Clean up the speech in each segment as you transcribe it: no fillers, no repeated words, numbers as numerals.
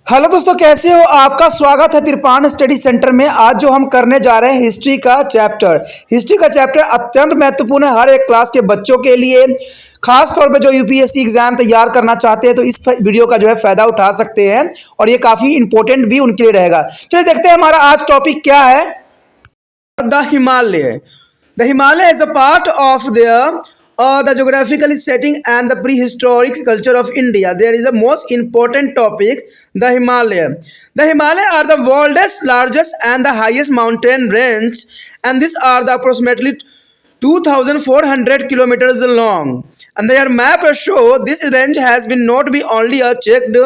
Hello दोस्तों, कैसे हो? आपका स्वागत है तिरपान स्टडी सेंटर में। आज जो हम करने जा रहे हैं हिस्ट्री का चैप्टर अत्यंत महत्वपूर्ण है हर एक क्लास के बच्चों के लिए। खास तौर पे जो यूपीएससी एग्जाम तैयार करना चाहते हैं तो इस वीडियो का जो है फायदा उठा सकते हैं और ये काफी इंपॉर्टेंट भी उनके लिए रहेगा। चलिए देखते हैं हमारा आज टॉपिक क्या है। The Himalaya. The Himalaya is a part of the geographical setting and the prehistoric culture of India. There is a most important topic, the Himalaya. The Himalaya are the world's largest and the highest mountain range, and these are the approximately 2,400 kilometers long. And their map show this range has been not be only a checked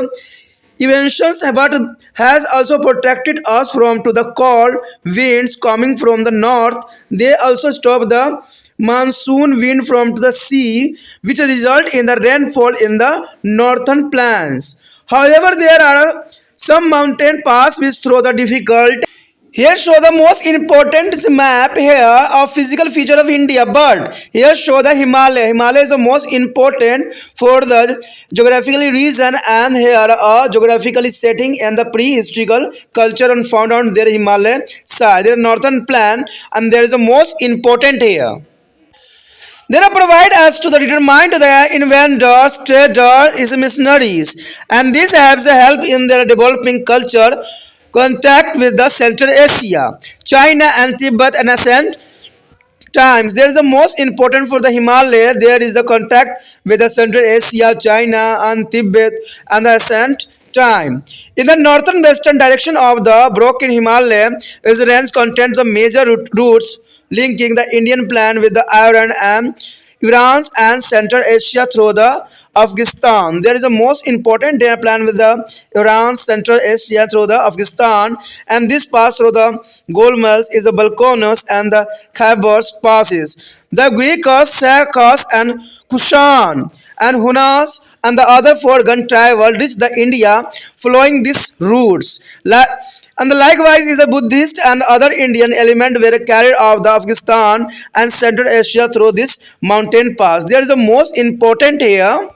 inventions but has also protected us from to the cold winds coming from the north. They also stop the monsoon wind from to the sea, which result in the rainfall in the northern plains. However, there are some mountain pass which through the difficult. Here show the most important map here of physical feature of India, but here show the Himalaya. Himalaya is the most important for the geographical reason, and here a geographical setting and the prehistorical culture and found on their Himalaya side, their northern plan, and there is the most important here. They are provide us to the determine to the inventors, traders, missionaries, and this help in their developing culture. Contact with the Central Asia, China and Tibet and ancient times. There is the most important for the Himalaya. There is the contact with the Central Asia, China and Tibet and the ancient time. In the northern western direction of the broken Himalaya is range content the major routes linking the Indian plan with the Iran and Central Asia through the Afghanistan. There is a most important data plan with the Iran, Central Asia through the Afghanistan, and this pass through the Golmaz is the Balkonos and the Khyber passes. The Greeks, Sakas and Kushan and Hunas and the other four gun travel reached the India following these routes. And likewise is a Buddhist and other Indian element were carried out of the Afghanistan and Central Asia through this mountain pass. There is a most important here.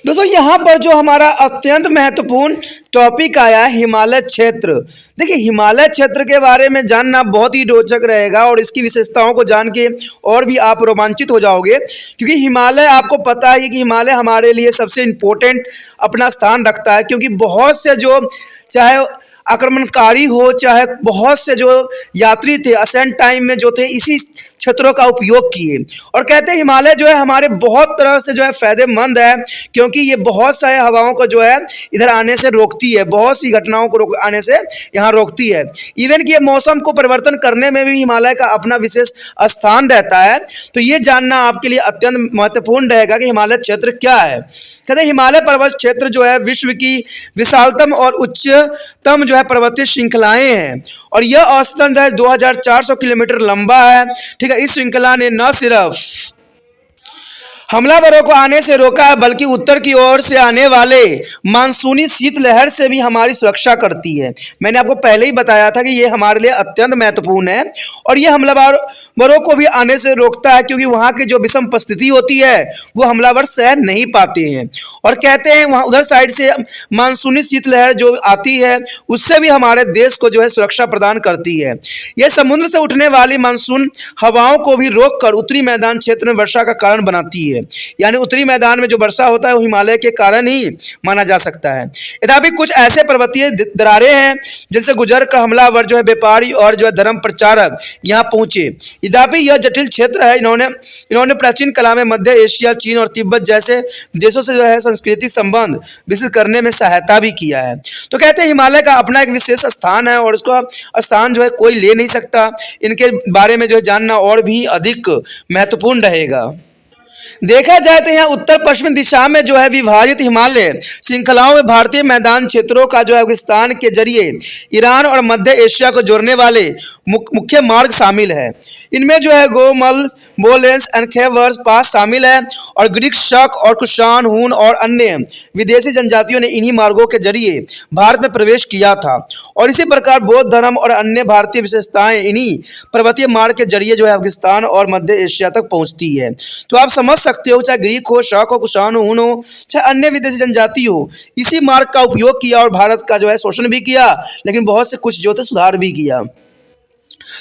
दोस्तों यहाँ पर जो हमारा अत्यंत महत्वपूर्ण topic आया है हिमालय क्षेत्र। देखिए हिमालय क्षेत्र के बारे में जानना बहुत ही रोचक रहेगा और इसकी विशेषताओं को जान के और भी आप रोमांचित हो जाओगे, क्योंकि हिमालय आपको पता है कि हिमालय हमारे लिए सबसे इम्पोर्टेंट अपना स्थान रखता है, क्योंकि बहुत से जो चाहे आक्रमणकारी हो चाहे बहुत से जो यात्री थे असेंट टाइम में जो थे इसी क्षेत्रों का उपयोग किए। और कहते हैं हिमालय जो है हमारे बहुत तरह से जो है फायदेमंद है, क्योंकि ये बहुत सारे हवाओं को जो है इधर आने से रोकती है, बहुत सी घटनाओं को आने से यहाँ रोकती है। इवन कि ये मौसम को परिवर्तन करने में भी हिमालय का अपना विशेष स्थान रहता है। तो ये जानना आपके लिए अत्यंत महत्वपूर्ण रहेगा कि हिमालय क्षेत्र क्या है। कहते हैं हिमालय पर्वत क्षेत्र जो है विश्व की विशालतम और उच्चतम जो है पर्वतीय श्रृंखलाएं हैं, और यह औसतन जो है 2400 किलोमीटर लंबा है। ठीक है, इस श्रृंखला ने न सिर्फ हमलावरों को आने से रोका है बल्कि उत्तर की ओर से आने वाले मानसूनी शीतलहर से भी हमारी सुरक्षा करती है। मैंने आपको पहले ही बताया था कि ये हमारे लिए अत्यंत महत्वपूर्ण है और ये हमलावरों को भी आने से रोकता है, क्योंकि वहाँ की जो विषम परिस्थिति होती है वो हमलावर सह नहीं पाते हैं। और कहते हैं वहाँ उधर साइड से मानसूनी शीतलहर जो आती है उससे भी हमारे देश को जो है सुरक्षा प्रदान करती है। यह समुद्र से उठने वाली मानसून हवाओं को भी रोककर उत्तरी मैदान क्षेत्र में वर्षा का कारण बनाती है। यानी उत्तरी मैदान में जो वर्षा होता है वो हिमालय के कारण ही माना जा सकता है। यद्यपि कुछ ऐसे पर्वतीय दरारें हैं जिनसे गुजर कर हमलावर जो है व्यापारी और जो है धर्म प्रचारक यहाँ पहुंचे। यद्यपि यह जटिल क्षेत्र है। इन्होंने प्राचीन कला में मध्य एशिया, चीन और तिब्बत जैसे देशों से जो है संस्कृति संबंध विकसित करने में सहायता भी किया है। तो कहते हैं हिमालय का अपना एक विशेष स्थान है और इसका स्थान जो है कोई ले नहीं सकता। इनके बारे में जो है जानना और भी अधिक महत्वपूर्ण रहेगा। देखा जाए तो यहाँ उत्तर पश्चिम दिशा में जो है विभाजित हिमालय श्रृंखलाओं में भारतीय मैदान क्षेत्रों का जो है पाकिस्तान के जरिए ईरान और मध्य एशिया को जोड़ने वाले मुख्य मार्ग शामिल है। इनमें जो है गोमल, बोलेंस एंड खैबर पास शामिल है और ग्रीक, शक और कुषाण, हून और अन्य विदेशी जनजातियों ने इन्हीं मार्गों के जरिए भारत में प्रवेश किया था और इसी प्रकार बौद्ध धर्म और अन्य भारतीय विशेषताएं इन्हीं पर्वतीय मार्ग के जरिए जो है अफगानिस्तान और मध्य एशिया तक पहुंचती है। तो आप समझ सकते हो, चाहे ग्रीक हो, शक हो, कुषाण हो, हून हो, चाहे अन्य विदेशी जनजाति हो, इसी मार्ग का उपयोग किया और भारत का जो है शोषण भी किया, लेकिन बहुत से कुछ जो थे सुधार भी किया।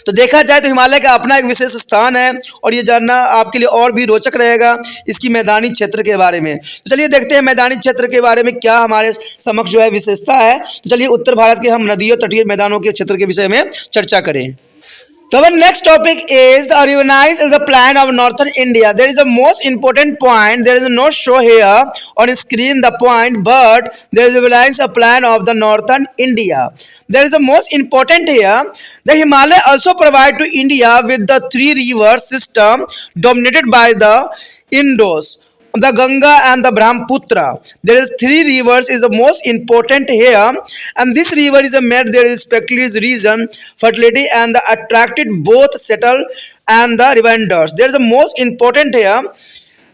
तो देखा जाए तो हिमालय का अपना एक विशेष स्थान है और ये जानना आपके लिए और भी रोचक रहेगा इसकी मैदानी क्षेत्र के बारे में। तो चलिए देखते हैं मैदानी क्षेत्र के बारे में क्या हमारे समक्ष जो है विशेषता है। तो चलिए उत्तर भारत के हम नदियों, तटीय मैदानों के क्षेत्र के विषय में चर्चा करें। So our next topic is the urbanized is the plan of northern India. There is a most important point. There is no show here on screen the point, but there is a plan of the northern India. There is a most important here. The Himalaya also provide to India with the three river system dominated by the Indus, the Ganga and the Brahmaputra. There is three rivers is the most important here, and this river is made their respective region fertility and the attracted both settled and the revenders. There is the most important here.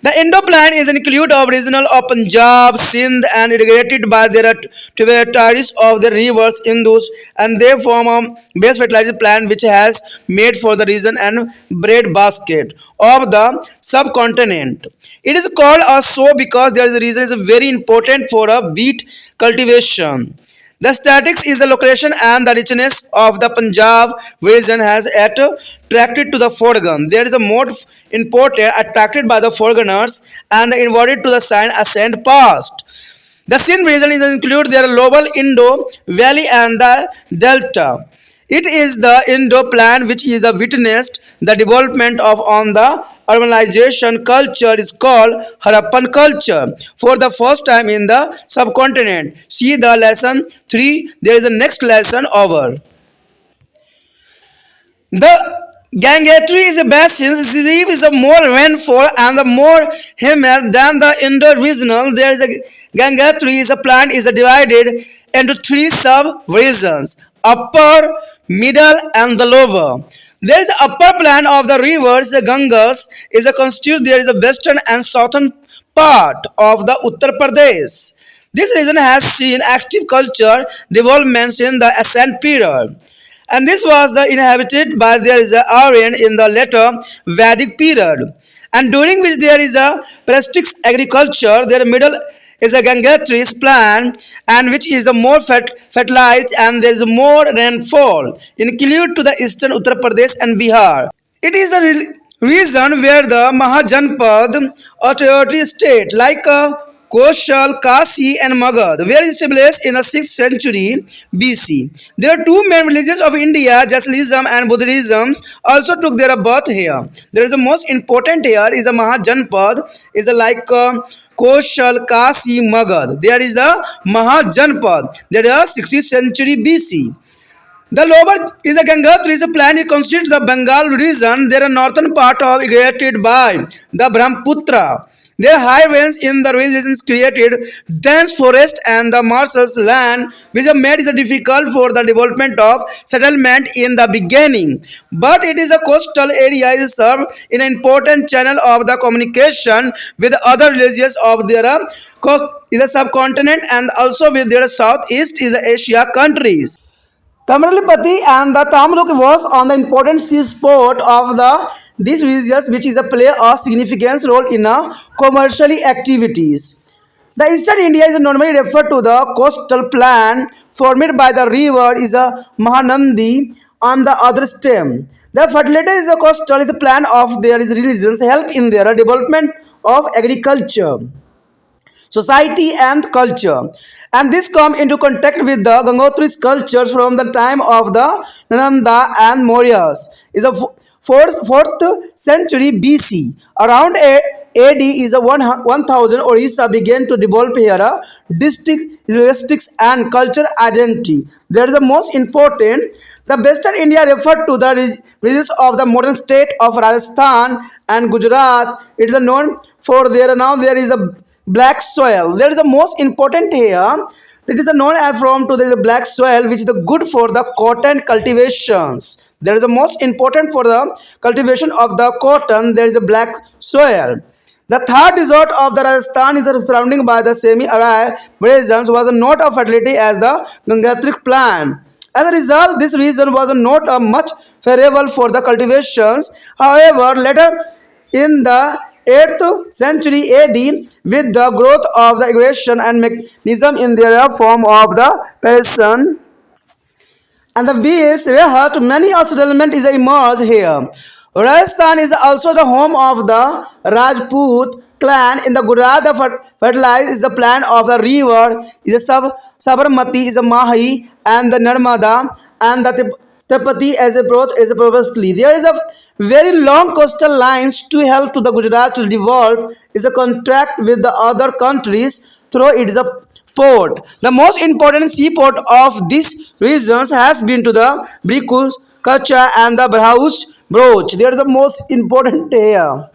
The Indo plan is include of regional of Punjab, Sindh and irrigated by their tributaries of the rivers Indus, and they form a base fertilizer plan which has made for the region and bread basket of the subcontinent. It is called a so because there is a reason is very important for a wheat cultivation. The statics is the location and the richness of the Punjab region has attracted to the foreground. There is a more important attracted by the foreigners and invited to the sign ascent past. The Sindh region is include their global Indo Valley and the Delta. It is the Indo plan which is the witnessed the development of on the urbanization culture is called Harappan culture for the first time in the subcontinent. See the lesson 3. There is a next lesson over. The Gangotri is a basin, receive is a more rainfall and the more humid than the Indo-regional. There is a Gangotri is a plant is divided into three sub-regions, upper, middle and the lower. There is the upper plan of the rivers, the Ganges is a constitute, there is a western and southern part of the Uttar Pradesh. This region has seen active culture developments in the ascent period. And this was the inhabited by there is a Aryan in the later Vedic period, and during which there is a prestige agriculture. Their middle is a Gangetri plan, and which is the more fertilized and there is more rainfall, include to the eastern Uttar Pradesh and Bihar. It is a region where the Mahajanpad authority state like Koshal, Kasi and Magad were established in the 6th century BC. There are two main religions of India, Jainism and Buddhism, also took their birth here. There is a most important here is a Mahajanpad, is a like Koshal, Kasi, Magad. There is the Mahajanpad. There is 16th century BC. The lower is a Gangotri is a plan. It constitutes the Bengal region. There are northern part of irrigated by the Brahmaputra. Their high winds in the regions created dense forest and the marshes land, which have made it difficult for the development of settlement in the beginning. But it is a coastal area is served in an important channel of the communication with other regions of their is a subcontinent and also with their southeast is Asia countries. Tamilpati and the Tamluk was on the important seaport of the these regions, which is a play a significant role in commercially activities. The Eastern India is normally referred to the coastal plain formed by the river is a Mahanandi on the other stem. The fertility is a coastal is a plan of their regions help in their development of agriculture, society and culture, and this come into contact with the Gangotri's culture from the time of the Nalanda and Mauryas is a 4th century BC. Around AD is a 1000 Orissa began to develop here a district linguistics and culture identity. That is the most important. The Western India referred to the regions of the modern state of Rajasthan and Gujarat. It is known for there now there is a black soil. There is the most important here. It is known as from to the black soil, which is the good for the cotton cultivations. There is the most important for the cultivation of the cotton. There is a black soil. The third resort of the Rajasthan is surrounding by the semi-arid regions was not of fertility as the Gangatric plant. As a result, this region was not much favorable for the cultivations. However, later in the 8th century AD, with the growth of the irrigation and mechanism in their form of the Persian and the Bees Rehat, many settlement is emerged here. Rajasthan is also the home of the Rajput clan in the Gujarat. The fertilizer is the plant of the river is a Sabarmati is a Mahi and the Narmada and the Tapati as a broad is a purposely. There is a very long coastal lines to help to the Gujarat to develop is a contract with the other countries through it is a port. The most important seaport of these regions has been to the Brikus, Kacha and the Brahus Broch. There is the most important here.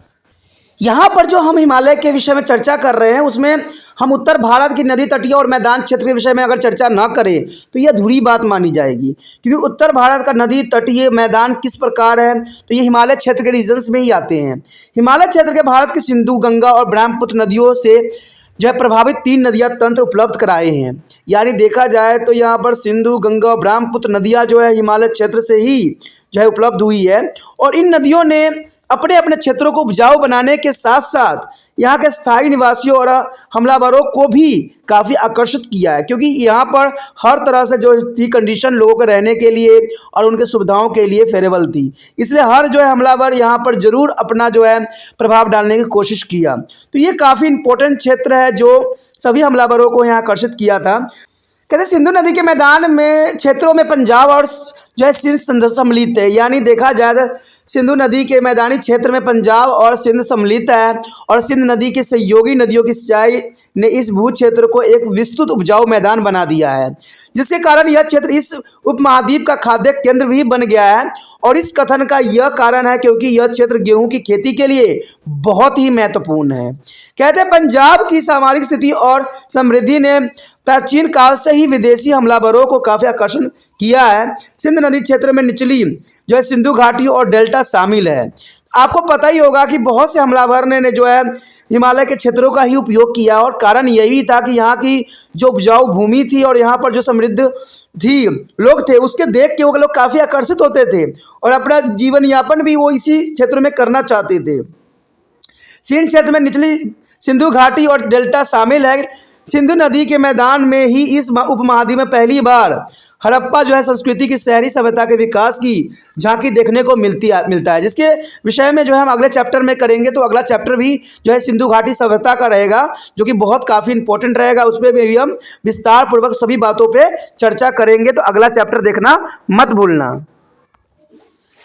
यहाँ पर जो हम हिमालय के विषय में चर्चा कर रहे हैं उसमें हम उत्तर भारत की नदी तटीय और मैदान क्षेत्र के विषय में अगर चर्चा न करें तो यह अधूरी बात मानी जाएगी, क्योंकि उत्तर भारत का नदी तटीय मैदान किस प्रकार है तो ये हिमालय क्षेत्र के रीजन्स में ही आते हैं। हिमालय क्षेत्र के भारत की सिंधु, गंगा और ब्रह्मपुत्र नदियों से जो है प्रभावित 3 नदियाँ तंत्र उपलब्ध कराए हैं। यानी देखा जाए तो यहाँ पर सिंधु, गंगा और ब्रह्मपुत्र नदियाँ जो है हिमालय क्षेत्र से ही जो है उपलब्ध हुई है और इन नदियों ने अपने अपने क्षेत्रों को उपजाऊ बनाने के साथ साथ यहाँ के स्थायी निवासियों और हमलावरों को भी काफ़ी आकर्षित किया है, क्योंकि यहाँ पर हर तरह से जो थी कंडीशन लोगों के रहने के लिए और उनके सुविधाओं के लिए फेवरेबल थी। इसलिए हर जो है हमलावर यहाँ पर ज़रूर अपना जो है प्रभाव डालने की कोशिश किया। तो ये काफ़ी इम्पोर्टेंट क्षेत्र है जो सभी हमलावरों को यहाँ आकर्षित किया था। कहते सिंधु नदी के मैदान में क्षेत्रों में पंजाब और जो है सिंध सम्मिलित है। यानी देखा जाए तो सिंधु नदी के मैदानी क्षेत्र में पंजाब और सिंध सम्मिलित है और सिंध नदी के सहयोगी नदियों की सिंचाई ने इस भू क्षेत्र को एक विस्तृत उपजाऊ मैदान बना दिया है, जिसके कारण यह क्षेत्र इस उपमहाद्वीप का खाद्य केंद्र भी बन गया है। और इस कथन का यह कारण है क्योंकि यह क्षेत्र गेहूं की खेती के लिए बहुत ही महत्वपूर्ण है। कहते हैं पंजाब की सामरिक स्थिति और समृद्धि ने प्राचीन काल से ही विदेशी हमलावरों को काफ़ी आकर्षण किया है। सिंध नदी क्षेत्र में निचली जो है सिंधु घाटी और डेल्टा शामिल है। आपको पता ही होगा कि बहुत से हमलावर ने जो है हिमालय के क्षेत्रों का ही उपयोग किया और कारण यही था कि यहाँ की जो उपजाऊ भूमि थी और यहाँ पर जो समृद्ध थी लोग थे उसके देख के वो लोग काफ़ी आकर्षित होते थे और अपना जीवन यापन भी वो इसी क्षेत्र में करना चाहते थे। सिंध क्षेत्र में निचली सिंधु घाटी और डेल्टा शामिल है। सिंधु नदी के मैदान में ही इस उपमहाद्वीप में पहली बार हड़प्पा जो है संस्कृति की शहरी सभ्यता के विकास की झांकी देखने को मिलता है, जिसके विषय में जो है हम अगले चैप्टर में करेंगे। तो अगला चैप्टर भी जो है सिंधु घाटी सभ्यता का रहेगा, जो कि बहुत काफ़ी इंपॉर्टेंट रहेगा। उसमें भी हम विस्तार पूर्वक सभी बातों पे चर्चा करेंगे, तो अगला चैप्टर देखना मत भूलना।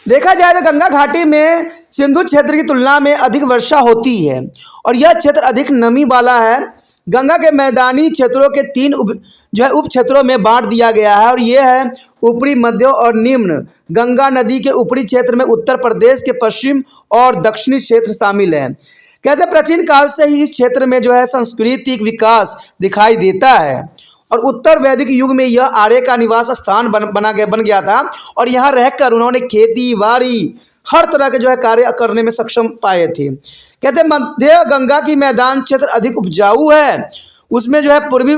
देखा जाए तो गंगा घाटी में सिंधु क्षेत्र की तुलना में अधिक वर्षा होती है और यह क्षेत्र अधिक नमी वाला है। गंगा के मैदानी क्षेत्रों के 3 उप क्षेत्रों में बांट दिया गया है और ये है ऊपरी, मध्य और निम्न। गंगा नदी के ऊपरी क्षेत्र में उत्तर प्रदेश के पश्चिम और दक्षिणी क्षेत्र शामिल है। कहते प्राचीन काल से ही इस क्षेत्र में जो है सांस्कृतिक विकास दिखाई देता है और उत्तर वैदिक युग में यह आर्य का निवास स्थान बन गया था और यहाँ रहकर उन्होंने खेती बाड़ी हर तरह के जो है कार्य करने में सक्षम पाए थे। कहते मध्य गंगा की मैदान क्षेत्र अधिक उपजाऊ है, उसमें जो है पूर्वी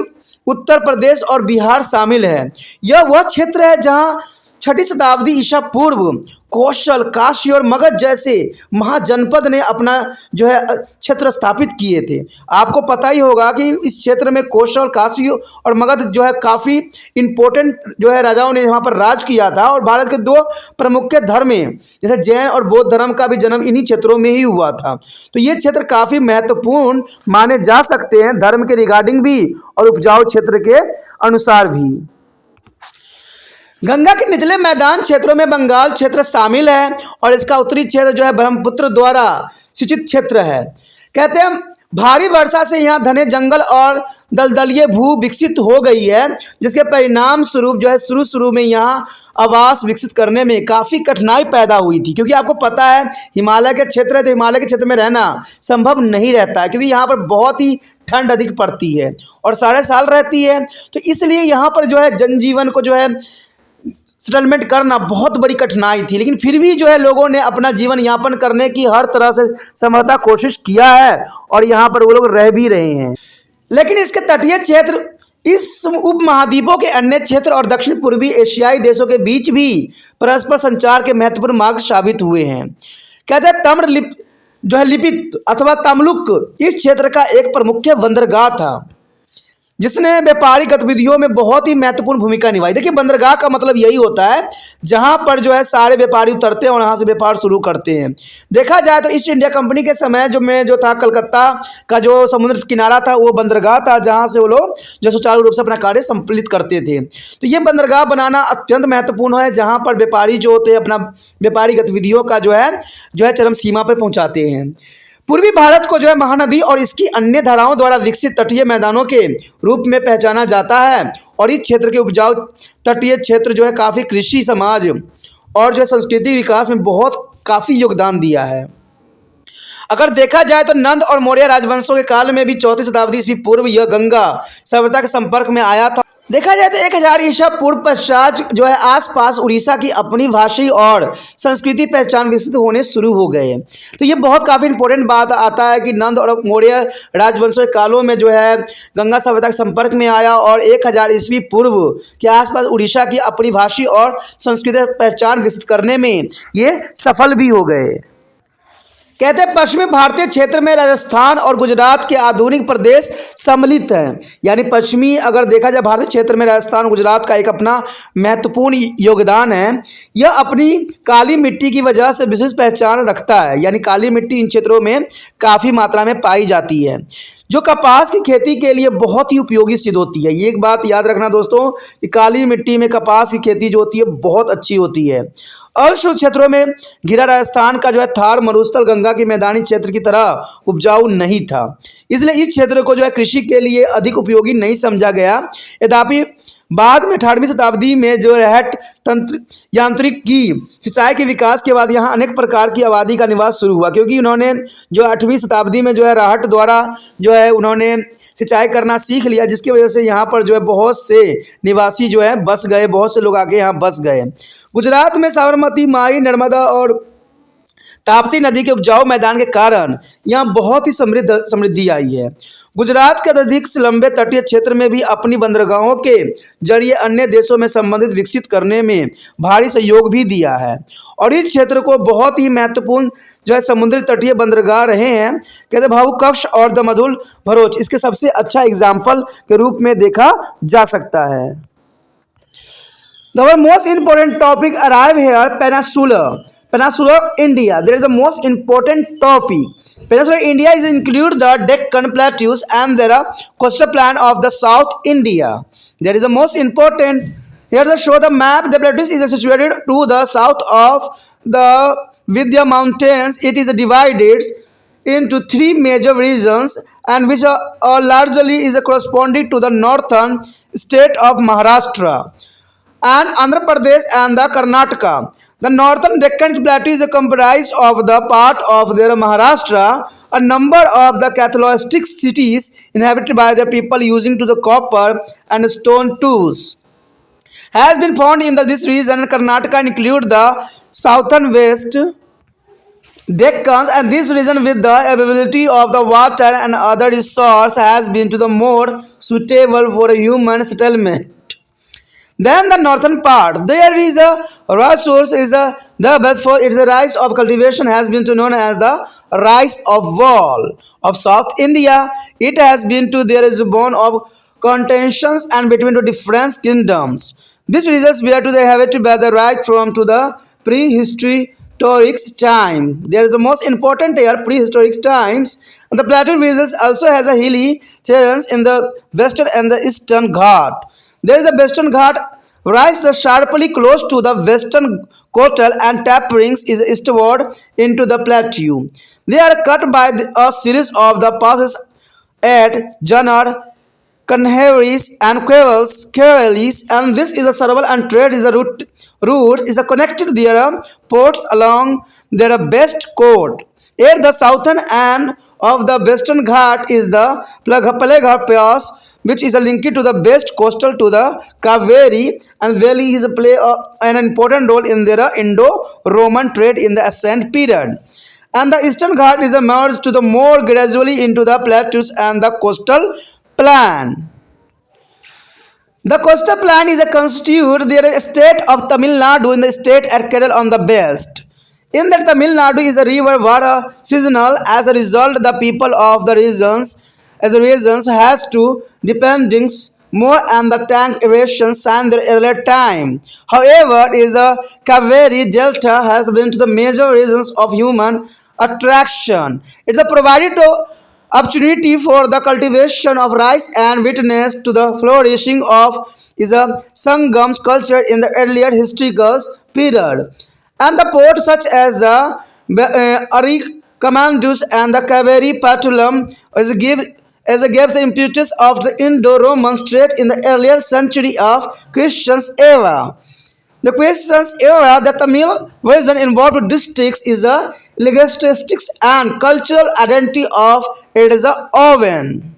उत्तर प्रदेश और बिहार शामिल है। यह वह क्षेत्र है जहां 6ठी शताब्दी ईसा पूर्व कौशल, काशी और मगध जैसे महाजनपद ने अपना जो है क्षेत्र स्थापित किए थे। आपको पता ही होगा कि इस क्षेत्र में कौशल, काशी और मगध जो है काफ़ी इम्पोर्टेंट जो है राजाओं ने यहाँ पर राज किया था और भारत के 2 प्रमुख धर्म जैसे जैन और बौद्ध धर्म का भी जन्म इन्हीं क्षेत्रों में ही हुआ था। तो ये क्षेत्र काफ़ी महत्वपूर्ण माने जा सकते हैं धर्म के रिगार्डिंग भी और उपजाऊ क्षेत्र के अनुसार भी। गंगा के निचले मैदान क्षेत्रों में बंगाल क्षेत्र शामिल है और इसका उत्तरी क्षेत्र जो है ब्रह्मपुत्र द्वारा सिंचित क्षेत्र है। कहते हैं भारी वर्षा से यहाँ घने जंगल और दलदलीय भू विकसित हो गई है, जिसके परिणाम स्वरूप जो है शुरू में यहाँ आवास विकसित करने में काफ़ी कठिनाई पैदा हुई थी, क्योंकि आपको पता है हिमालय के क्षेत्र है तो हिमालय के क्षेत्र में रहना संभव नहीं रहता है, क्योंकि यहाँ पर बहुत ही ठंड अधिक पड़ती है और सारे साल रहती है। तो इसलिए यहाँ पर जो है जनजीवन को जो है सेटलमेंट करना बहुत बड़ी कठिनाई थी, लेकिन फिर भी जो है लोगों ने अपना जीवन यापन करने की हर तरह से संभवतः कोशिश किया है और यहाँ पर वो लोग रह भी रहे हैं। लेकिन इसके तटीय क्षेत्र इस उपमहाद्वीपों के अन्य क्षेत्र और दक्षिण पूर्वी एशियाई देशों के बीच भी परस्पर संचार के महत्वपूर्ण मार्ग साबित हुए हैं। कहते हैं लिपित अथवा तमलुक इस क्षेत्र का एक प्रमुख बंदरगाह था, जिसने व्यापारिक गतिविधियों में बहुत ही महत्वपूर्ण भूमिका निभाई। देखिए, बंदरगाह का मतलब यही होता है जहां पर जो है सारे व्यापारी उतरते हैं और वहां से व्यापार शुरू करते हैं। देखा जाए तो ईस्ट इंडिया कंपनी के समय जो था कलकत्ता का जो समुद्र किनारा था वो बंदरगाह था, जहां से वो लोग जो सुचारू रूप से अपना कार्य संपलित करते थे। तो ये बंदरगाह बनाना अत्यंत महत्वपूर्ण है, जहाँ पर व्यापारी जो होते हैं अपना व्यापारी गतिविधियों का जो है चरम सीमा पर पहुँचाते हैं। पूर्वी भारत को जो है महानदी और इसकी अन्य धाराओं द्वारा विकसित तटीय मैदानों के रूप में पहचाना जाता है और इस क्षेत्र के उपजाऊ तटीय क्षेत्र जो है काफ़ी कृषि समाज और जो है संस्कृति विकास में बहुत काफ़ी योगदान दिया है। अगर देखा जाए तो नंद और मौर्य राजवंशों के काल में भी 4वीं शताब्दी ईस्वी पूर्व यह गंगा सभ्यता के संपर्क में आया था। देखा जाए तो 1000 ईसा पूर्व पश्चात जो है आसपास उड़ीसा की अपनी भाषी और संस्कृति पहचान विकसित होने शुरू हो गए। तो ये बहुत काफ़ी इंपॉर्टेंट बात आता है कि नंद और मौर्य राजवंशों के कालों में जो है गंगा सभ्यता के संपर्क में आया और 1000 ईस्वी पूर्व के आसपास उड़ीसा की अपनी भाषी और संस्कृति पहचान विकसित करने में ये सफल भी हो गए। कहते हैं पश्चिमी भारतीय क्षेत्र में राजस्थान और गुजरात के आधुनिक प्रदेश सम्मिलित हैं। यानी पश्चिमी अगर देखा जाए भारतीय क्षेत्र में राजस्थान और गुजरात का एक अपना महत्वपूर्ण योगदान है। यह अपनी काली मिट्टी की वजह से विशेष पहचान रखता है, यानी काली मिट्टी इन क्षेत्रों में काफ़ी मात्रा में पाई जाती है, जो कपास की खेती के लिए बहुत ही उपयोगी सिद्ध होती है। ये एक बात याद रखना दोस्तों कि काली मिट्टी में कपास की खेती जो होती है बहुत अच्छी होती है। अल्पशुष्क क्षेत्रों में घिरा राजस्थान का जो है थार मरुस्थल गंगा के मैदानी क्षेत्र की तरह उपजाऊ नहीं था, इसलिए इस क्षेत्र को जो है कृषि के लिए अधिक उपयोगी नहीं समझा गया। यद्यपि बाद में 18वीं शताब्दी में जो रहट तंत्र यांत्रिक की सिंचाई के विकास के बाद यहाँ अनेक प्रकार की आबादी का निवास शुरू हुआ, क्योंकि उन्होंने जो 8वीं शताब्दी में जो है राहट द्वारा जो है उन्होंने सिंचाई करना सीख लिया, जिसकी वजह से यहाँ पर जो है बहुत से निवासी जो है बस गए, बहुत से लोग आके यहाँ बस गए। गुजरात में साबरमती, माई, नर्मदा और ताप्ती नदी के उपजाऊ मैदान के कारण यहाँ बहुत ही समृद्धि आई है। गुजरात के अधिक से लंबे तटीय क्षेत्र में भी अपनी बंदरगाहों के जरिए अन्य देशों में संबंधित विकसित करने में भारी सहयोग भी दिया है और इस क्षेत्र को बहुत ही महत्वपूर्ण जो है समुद्री तटीय बंदरगाह रहे हैं। कहते भावु कक्ष और दमदुल भरोच इसके सबसे अच्छा एग्जाम्पल के रूप में देखा जा सकता है। The most important topic arrive here, Peninsular India. There is a most important topic. Peninsular India is include the Deccan Plateaus and there are coastal plain of the South India. There is a most important. Here to show the map. The plateaus is situated to the south of the Vindhya Mountains. It is divided into 3 major regions and which are largely is corresponding to the northern state of Maharashtra and Andhra Pradesh and the Karnataka. The northern Deccan Plateau is comprised of the part of their Maharashtra. A number of the Catholic cities inhabited by the people using to the copper and stone tools has been found in this region. Karnataka include the southern west Deccan, and this region with the availability of the water and other resources has been to the more suitable for a human settlement. Then the northern part, there is a rice source is the best for its rice of cultivation has been known as the rice of wall of South India. It has been to there is born of contentions and between the different kingdoms. These regions were to they have it by the right from to the prehistoric time. There is the most important here prehistoric times. And the plateau regions also has a hilly terrains in the western and the eastern Ghat. There is a western Ghat rises sharply close to the western coastal and taperings is eastward into the plateau. They are cut by a series of the passes at Jannar, Kanharis and Kerelis, and this is a several and trade is a routes is a connected their ports along their best coast. At the southern end of the Western Ghat is the Palaghat Pass, which is linked to the best coastal to the Kaveri, and valley is play an important role in their Indo-Roman trade in the ancient period. And the Eastern Ghat is merged to the more gradually into the plateaus and the coastal plain. The coastal plain is a constitute the state of Tamil Nadu in the state at Kerala on the west. In that Tamil Nadu is a river water seasonal. As a result, the people of the regions has to depending more on the tank erosions than their earlier time. However, is the Kaveri Delta has been to the major reasons of human attraction. It's a provided to opportunity for the cultivation of rice and witness to the flourishing of is a Sangams culture in the earlier historical period. And the ports such as the Arik Commandus and the Kaveri Patulum gave the impetus of the Indo-Roman trade in the earlier century of Christian's era. The Christian's era, the Tamil version involved districts is a linguistics and cultural identity of it is a oven.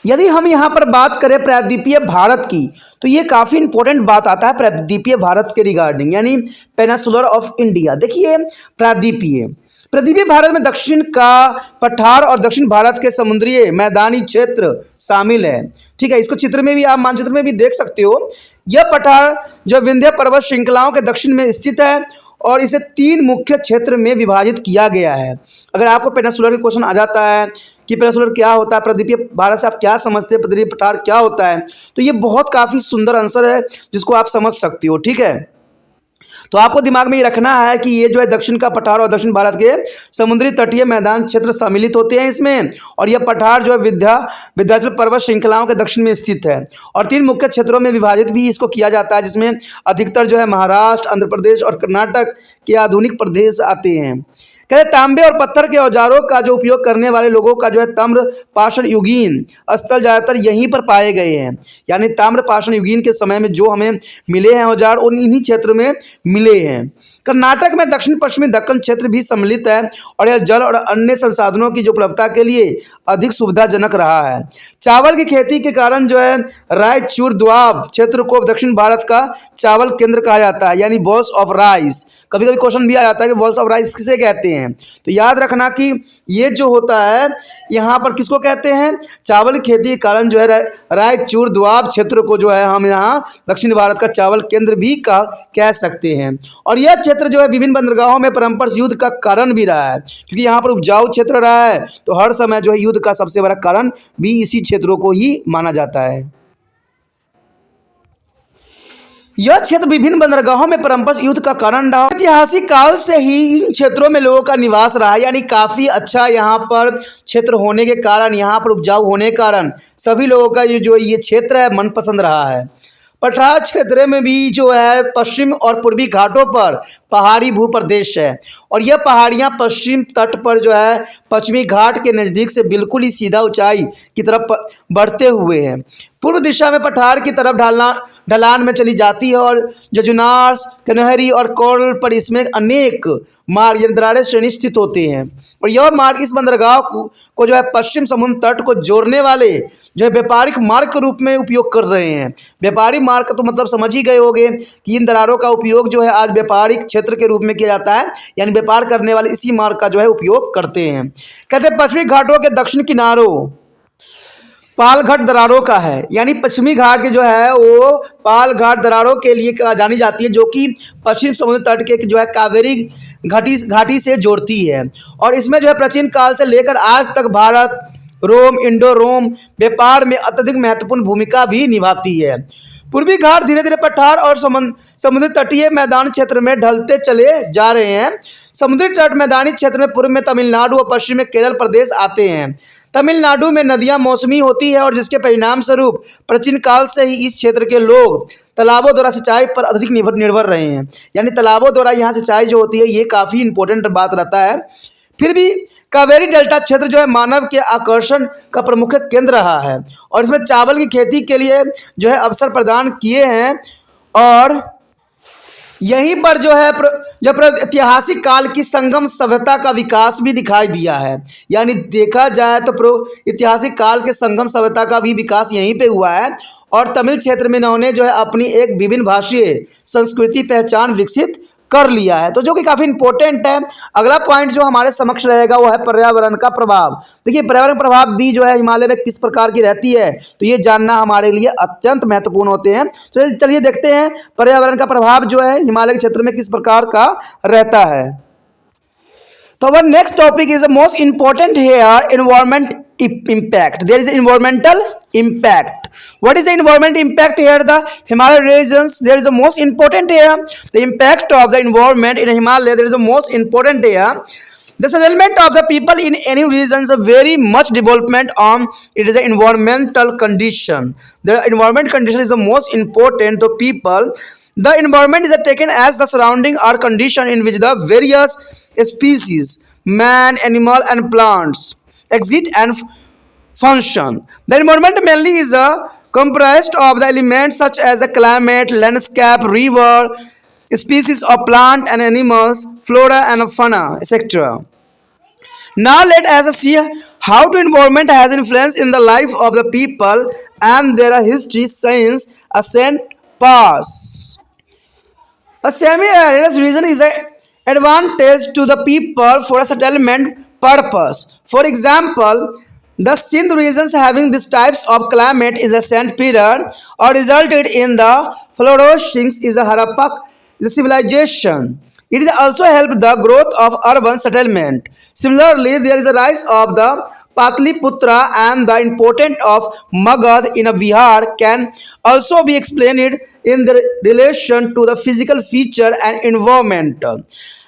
यदि हम यहाँ पर बात करें प्रायद्वीपीय भारत की, तो ये काफ़ी इंपॉर्टेंट बात आता है प्रायद्वीपीय भारत के रिगार्डिंग, यानी पेनिनसुलर ऑफ इंडिया। देखिए प्रायद्वीपीय भारत में दक्षिण का पठार और दक्षिण भारत के समुद्रीय मैदानी क्षेत्र शामिल है। ठीक है, इसको चित्र में भी आप मानचित्र में भी देख सकते हो। यह पठार जो विंध्य पर्वत श्रृंखलाओं के दक्षिण में स्थित है और इसे 3 मुख्य क्षेत्र में विभाजित किया गया है। अगर आपको पेनिनसुलर का क्वेश्चन आ जाता है कि पेनिनसुलर क्या होता है, प्रायद्वीपीय भारत से आप क्या समझते हैं, प्रायद्वीपीय पठार क्या होता है, तो ये बहुत काफ़ी सुंदर आंसर है जिसको आप समझ सकते हो। ठीक है, तो आपको दिमाग में ये रखना है कि ये जो है दक्षिण का पठार और दक्षिण भारत के समुद्री तटीय मैदान क्षेत्र सम्मिलित होते हैं इसमें, और यह पठार जो है विंध्याचल पर्वत श्रृंखलाओं के दक्षिण में स्थित है और 3 मुख्य क्षेत्रों में विभाजित भी इसको किया जाता है, जिसमें अधिकतर जो है महाराष्ट्र, आंध्र प्रदेश और कर्नाटक के आधुनिक प्रदेश आते हैं। कहते तांबे और पत्थर के औजारों का जो उपयोग करने वाले लोगों का जो है ताम्र पाषाण युगीन स्थल ज़्यादातर यहीं पर पाए गए हैं, यानी ताम्र पाषाण युगीन के समय में जो हमें मिले हैं औजार उन इन्हीं क्षेत्र में मिले हैं। कर्नाटक में दक्षिण पश्चिमी दक्कन क्षेत्र भी सम्मिलित है और यह जल और अन्य संसाधनों की जो उपलब्धता के लिए अधिक सुविधाजनक रहा है। चावल की खेती के कारण जो है रायचूर द्वाब क्षेत्र को दक्षिण भारत का चावल केंद्र कहा जाता है, यानी बॉल्स ऑफ राइस। कभी कभी क्वेश्चन भी आ जाता है कि बॉल्स ऑफ राइस किसे कहते हैं, तो याद रखना कि ये जो होता है यहाँ पर किसको कहते हैं, चावल की खेती के कारण जो है रायचूर द्वाब क्षेत्र को जो है हम यहाँ दक्षिण भारत का चावल केंद्र भी कह सकते हैं। और यह क्षेत्र जो है विभिन्न बंदरगाहों में परस्पर युद्ध का कारण भी रहा है, क्योंकि यहाँ पर उपजाऊ क्षेत्र रहा है, तो हर समय जो है युद्ध का सबसे बड़ा कारण भी इसी क्षेत्रों को ही माना जाता है। यह क्षेत्र विभिन्न बंदरगाहों में परस्पर युद्ध का कारण रहा। ऐतिहासिक काल से ही इन क्षेत्रों में लोगों का निवास रहा, यानी काफ़ी अच्छा यहाँ पर क्षेत्र होने के कारण, यहाँ पर उपजाऊ होने के कारण सभी लोगों का ये जो ये क्षेत्र है मनपसंद रहा है। पठार क्षेत्र में भी जो है पश्चिम और पूर्वी घाटों पर पहाड़ी भूप्रदेश है और यह पहाड़ियाँ पश्चिम तट पर जो है पश्चिमी घाट के नज़दीक से बिल्कुल ही सीधा ऊंचाई की तरफ बढ़ते हुए हैं। पूर्व दिशा में पठार की तरफ ढलान में चली जाती है और जजुनार, कन्हरी और कोरल पर इसमें अनेक मार्ग यानी दरारें श्रेणी स्थित होते हैं और यह मार्ग इस बंदरगाह को जो है पश्चिम समुद्र तट को जोड़ने वाले जो है व्यापारिक मार्ग के रूप में उपयोग कर रहे हैं। व्यापारिक मार्ग का तो मतलब समझ ही गए होंगे कि इन दरारों का उपयोग जो है आज व्यापारिक क्षेत्र के रूप में किया जाता है, यानी व्यापार करने वाले इसी मार्ग का जो है उपयोग करते हैं। कहते हैं पश्चिमी घाटों के दक्षिण किनारों पालघाट दरारों का है, यानी पश्चिमी घाट के जो है वो पालघाट दरारों के लिए जानी जाती है, जो कि पश्चिम समुद्र तट के जो है कावेरी घाटी से जोड़ती है और इसमें जो है प्राचीन काल से लेकर आज तक भारत, रोम, इंडो रोम व्यापार में अत्यधिक महत्वपूर्ण भूमिका भी निभाती है। पूर्वी घाट धीरे धीरे पठार और समुद्री तटीय मैदान क्षेत्र में ढलते चले जा रहे हैं। समुद्री तट मैदानी क्षेत्र में पूर्व में तमिलनाडु और पश्चिम में केरल प्रदेश आते हैं। तमिलनाडु में नदियां मौसमी होती है और जिसके परिणाम स्वरूप प्राचीन काल से ही इस क्षेत्र के लोग तालाबों द्वारा सिंचाई पर अधिक निर्भर रहे हैं, यानी तालाबों द्वारा यहाँ सिंचाई जो होती है ये काफ़ी इंपॉर्टेंट बात रहता है। फिर भी कावेरी डेल्टा क्षेत्र जो है मानव के आकर्षण का प्रमुख केंद्र रहा है और इसमें चावल की खेती के लिए जो है अवसर प्रदान किए हैं और यहीं पर जो है जब ऐतिहासिक काल की संगम सभ्यता का विकास भी दिखाई दिया है। यानी देखा जाए तो ऐतिहासिक काल के संगम सभ्यता का भी विकास यहीं पे हुआ है और तमिल क्षेत्र में इन्होंने जो है अपनी एक विभिन्न भाषीय संस्कृति पहचान विकसित कर लिया है, तो जो कि काफ़ी इंपॉर्टेंट है। अगला पॉइंट जो हमारे समक्ष रहेगा वो है पर्यावरण का प्रभाव। देखिए पर्यावरण प्रभाव भी जो है हिमालय में किस प्रकार की रहती है, तो ये जानना हमारे लिए अत्यंत महत्वपूर्ण होते हैं। तो चलिए देखते हैं पर्यावरण का प्रभाव जो है हिमालय के क्षेत्र में किस प्रकार का रहता है। So our next topic is the most important here, environment impact. There is environmental impact. What is the environment impact here? The Himalaya regions, there is the most important here. The impact of the environment in Himalaya, there is the most important here. The settlement of the people in any region is a very much development on it is an environmental condition. The environment condition is the most important to people. The environment is taken as the surrounding or condition in which the various species, man, animal, and plants exist and function. The environment mainly is comprised of the elements such as the climate, landscape, river, species of plant and animals, flora and fauna, etc. Now let us see how the environment has influence in the life of the people and their history, science, ascent, past. A semi-arid region is an advantage to the people for a settlement purpose. For example, the Sindh regions having these types of climate in the sand period or resulted in the flourishing is a Harappa civilization. It is also helped the growth of urban settlement. Similarly, there is a rise of the Patliputra and the importance of Magad in a Bihar can also be explained in the relation to the physical feature and environment.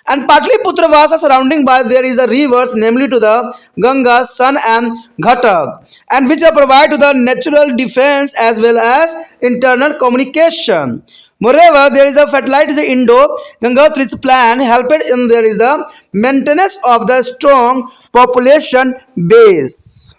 And Patliputra was surrounding by there is a rivers, namely to the Ganga, Son and Ghatak, and which provide to the natural defense as well as internal communication. Moreover, there is a fertilized Indo-Gangotri's plan helped in there is the maintenance of the strong population base.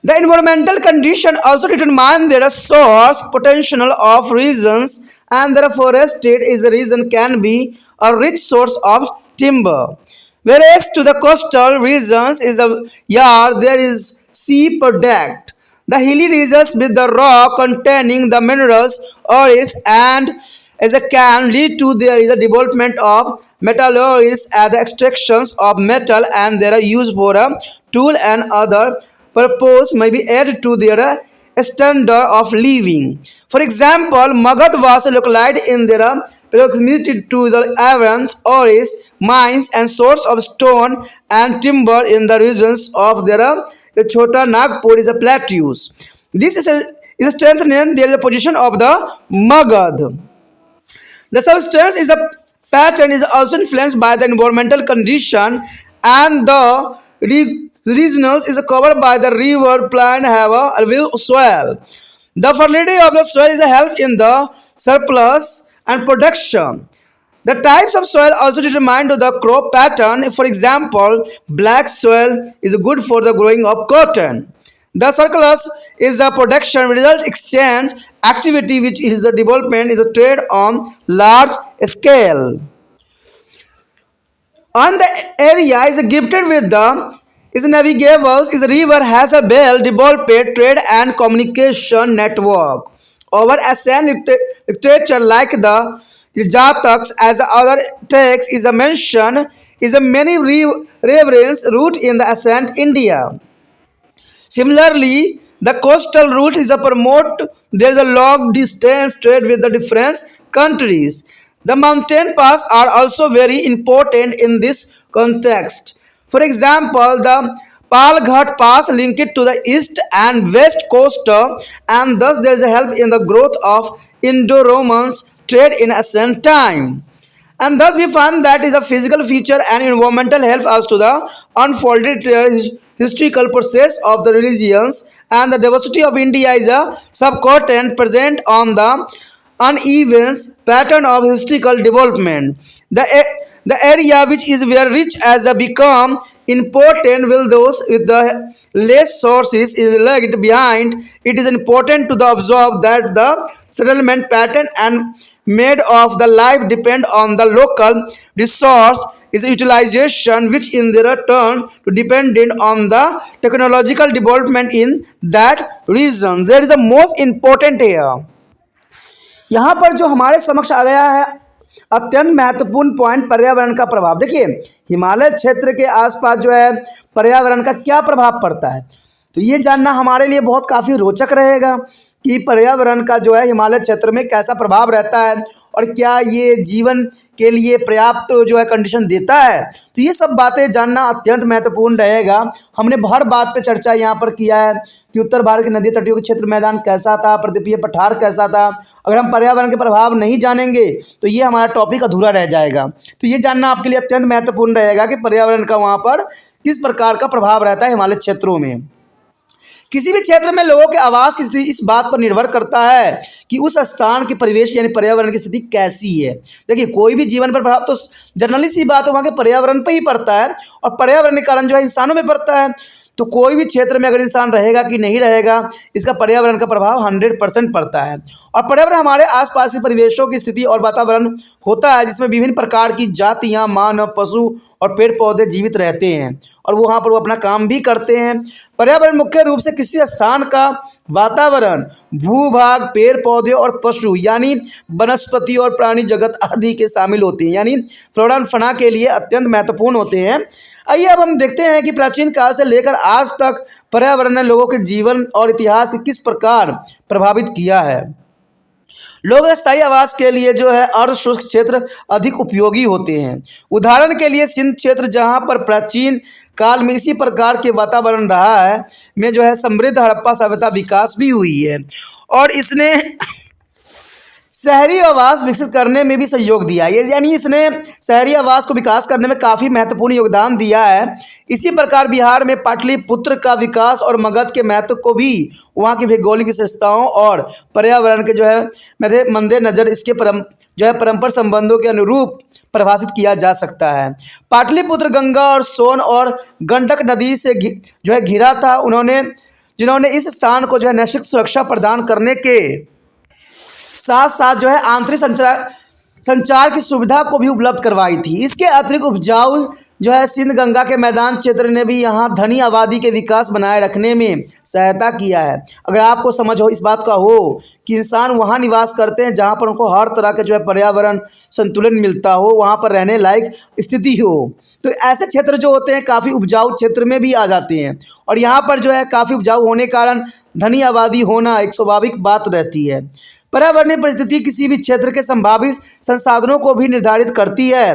The environmental condition also determine their source potential of regions and their forested is a region can be a rich source of timber. Whereas to the coastal regions is a yard there is sea product. The hilly regions with the rock containing the minerals ores and as a can lead to there is a development of metallurgy and the extractions of metal and their use for a tool and other purpose may be added to their standard of living. For example, Magad was localized in their proximity to the iron ores, mines and source of stone and timber in the regions of their the Chota Nagpur is a plateaus. This is a strengthening there is a position of the Magad. The substance is a pattern is also influenced by the environmental condition and the regionals is covered by the river plain have a alluvial soil. The fertility of the soil is a help in the surplus and production. The types of soil also determine the crop pattern. For example, black soil is good for the growing of cotton. The surplus is the production result exchange activity which is the development is a trade on large scale. On the area is gifted with the is navigables is a river has a well developed trade and communication network. Over ancient literature like the Jataks as other texts is a mention is a many reverence route in the ancient India. Similarly, the coastal route is a promote there is a long distance trade with the different countries. The mountain pass are also very important in this context. For example, the Palghat Pass linked to the east and west coast and thus there is a help in the growth of Indo-Romans trade in ancient time. And thus we find that is a physical feature and environmental help us to the unfolded historical process of the religions and the diversity of India is a subcontinent present on the uneven pattern of historical development. The area which is where rich as a become important will those with the less sources is lagged behind. It is important to the observe that the settlement pattern and made of the life depend on the local resource is utilization, which in their turn to dependent on the technological development in that region. There is a most important here. यहाँ पर जो हमारे समक्ष आ गया है अत्यंत महत्वपूर्ण point, पर्यावरण का प्रभाव। देखिए हिमालय क्षेत्र के आसपास जो है पर्यावरण का क्या प्रभाव पड़ता है, तो ये जानना हमारे लिए बहुत काफ़ी रोचक रहेगा कि पर्यावरण का जो है हिमालय क्षेत्र में कैसा प्रभाव रहता है और क्या ये जीवन के लिए पर्याप्त जो है कंडीशन देता है। तो ये सब बातें जानना अत्यंत महत्वपूर्ण रहेगा। हमने हर बात पे चर्चा यहाँ पर किया है कि उत्तर भारत के नदी तटीय क्षेत्र मैदान कैसा था, पर्वतीय पठार कैसा था। अगर हम पर्यावरण के प्रभाव नहीं जानेंगे तो ये हमारा टॉपिक अधूरा रह जाएगा। तो ये जानना आपके लिए अत्यंत महत्वपूर्ण रहेगा कि पर्यावरण का वहाँ पर किस प्रकार का प्रभाव रहता है हिमालय क्षेत्रों में। किसी भी क्षेत्र में लोगों के आवास की स्थिति इस बात पर निर्भर करता है कि उस स्थान के परिवेश यानी पर्यावरण की स्थिति कैसी है। देखिए कोई भी जीवन पर प्रभाव तो जनरली सी बात है वहाँ के पर्यावरण पर ही पड़ता है और पर्यावरण के कारण जो है इंसानों में पड़ता है। तो कोई भी क्षेत्र में अगर इंसान रहेगा कि नहीं रहेगा, इसका पर्यावरण का प्रभाव 100% पड़ता है। और पर्यावरण हमारे आसपास के परिवेशों की स्थिति और वातावरण होता है जिसमें विभिन्न प्रकार की जातियाँ, मानव, पशु और पेड़ पौधे जीवित रहते हैं और वहाँ पर वो अपना काम भी करते हैं। पर्यावरण मुख्य रूप से किसी स्थान का वातावरण, भूभाग, पेड़ पौधे और पशु यानी वनस्पति और प्राणी जगत आदि के शामिल होते हैं, यानी फ्लोरा एंड फौना के लिए अत्यंत महत्वपूर्ण होते हैं। आइए अब हम देखते हैं कि प्राचीन काल से लेकर आज तक पर्यावरण ने लोगों के जीवन और इतिहास को किस प्रकार प्रभावित किया है। लोग स्थायी आवास के लिए जो है अर्ध शुष्क क्षेत्र अधिक उपयोगी होते हैं। उदाहरण के लिए सिंध क्षेत्र जहां पर प्राचीन काल में इसी प्रकार के वातावरण रहा है में जो है समृद्ध हड़प्पा सभ्यता विकास भी हुई है और इसने शहरी आवास विकसित करने में भी सहयोग दिया है, यानी इसने शहरी आवास को विकास करने में काफ़ी महत्वपूर्ण योगदान दिया है। इसी प्रकार बिहार में पाटलिपुत्र का विकास और मगध के महत्व को भी वहाँ की भौगोलिक विशेषताओं और पर्यावरण के जो है मद्देनजर इसके परस्पर संबंधों के अनुरूप परिभाषित किया जा सकता है। पाटलिपुत्र गंगा और सोन और गंडक नदी से जो है घिरा था, जिन्होंने इस स्थान को जो है नैसर्गिक सुरक्षा प्रदान करने के साथ साथ जो है आंतरिक संचार की सुविधा को भी उपलब्ध करवाई थी। इसके अतिरिक्त उपजाऊ जो है सिंध गंगा के मैदान क्षेत्र ने भी यहाँ धनी आबादी के विकास बनाए रखने में सहायता किया है। अगर आपको समझ हो इस बात का हो कि इंसान वहाँ निवास करते हैं जहाँ पर उनको हर तरह के जो है पर्यावरण संतुलन मिलता हो, वहाँ पर रहने लायक स्थिति हो, तो ऐसे क्षेत्र जो होते हैं काफ़ी उपजाऊ क्षेत्र में भी आ जाते हैं और यहाँ पर जो है काफ़ी उपजाऊ होने के कारण धनी आबादी होना एक स्वाभाविक बात रहती है। पर्यावरणीय परिस्थिति किसी भी क्षेत्र के संभावित संसाधनों को भी निर्धारित करती है।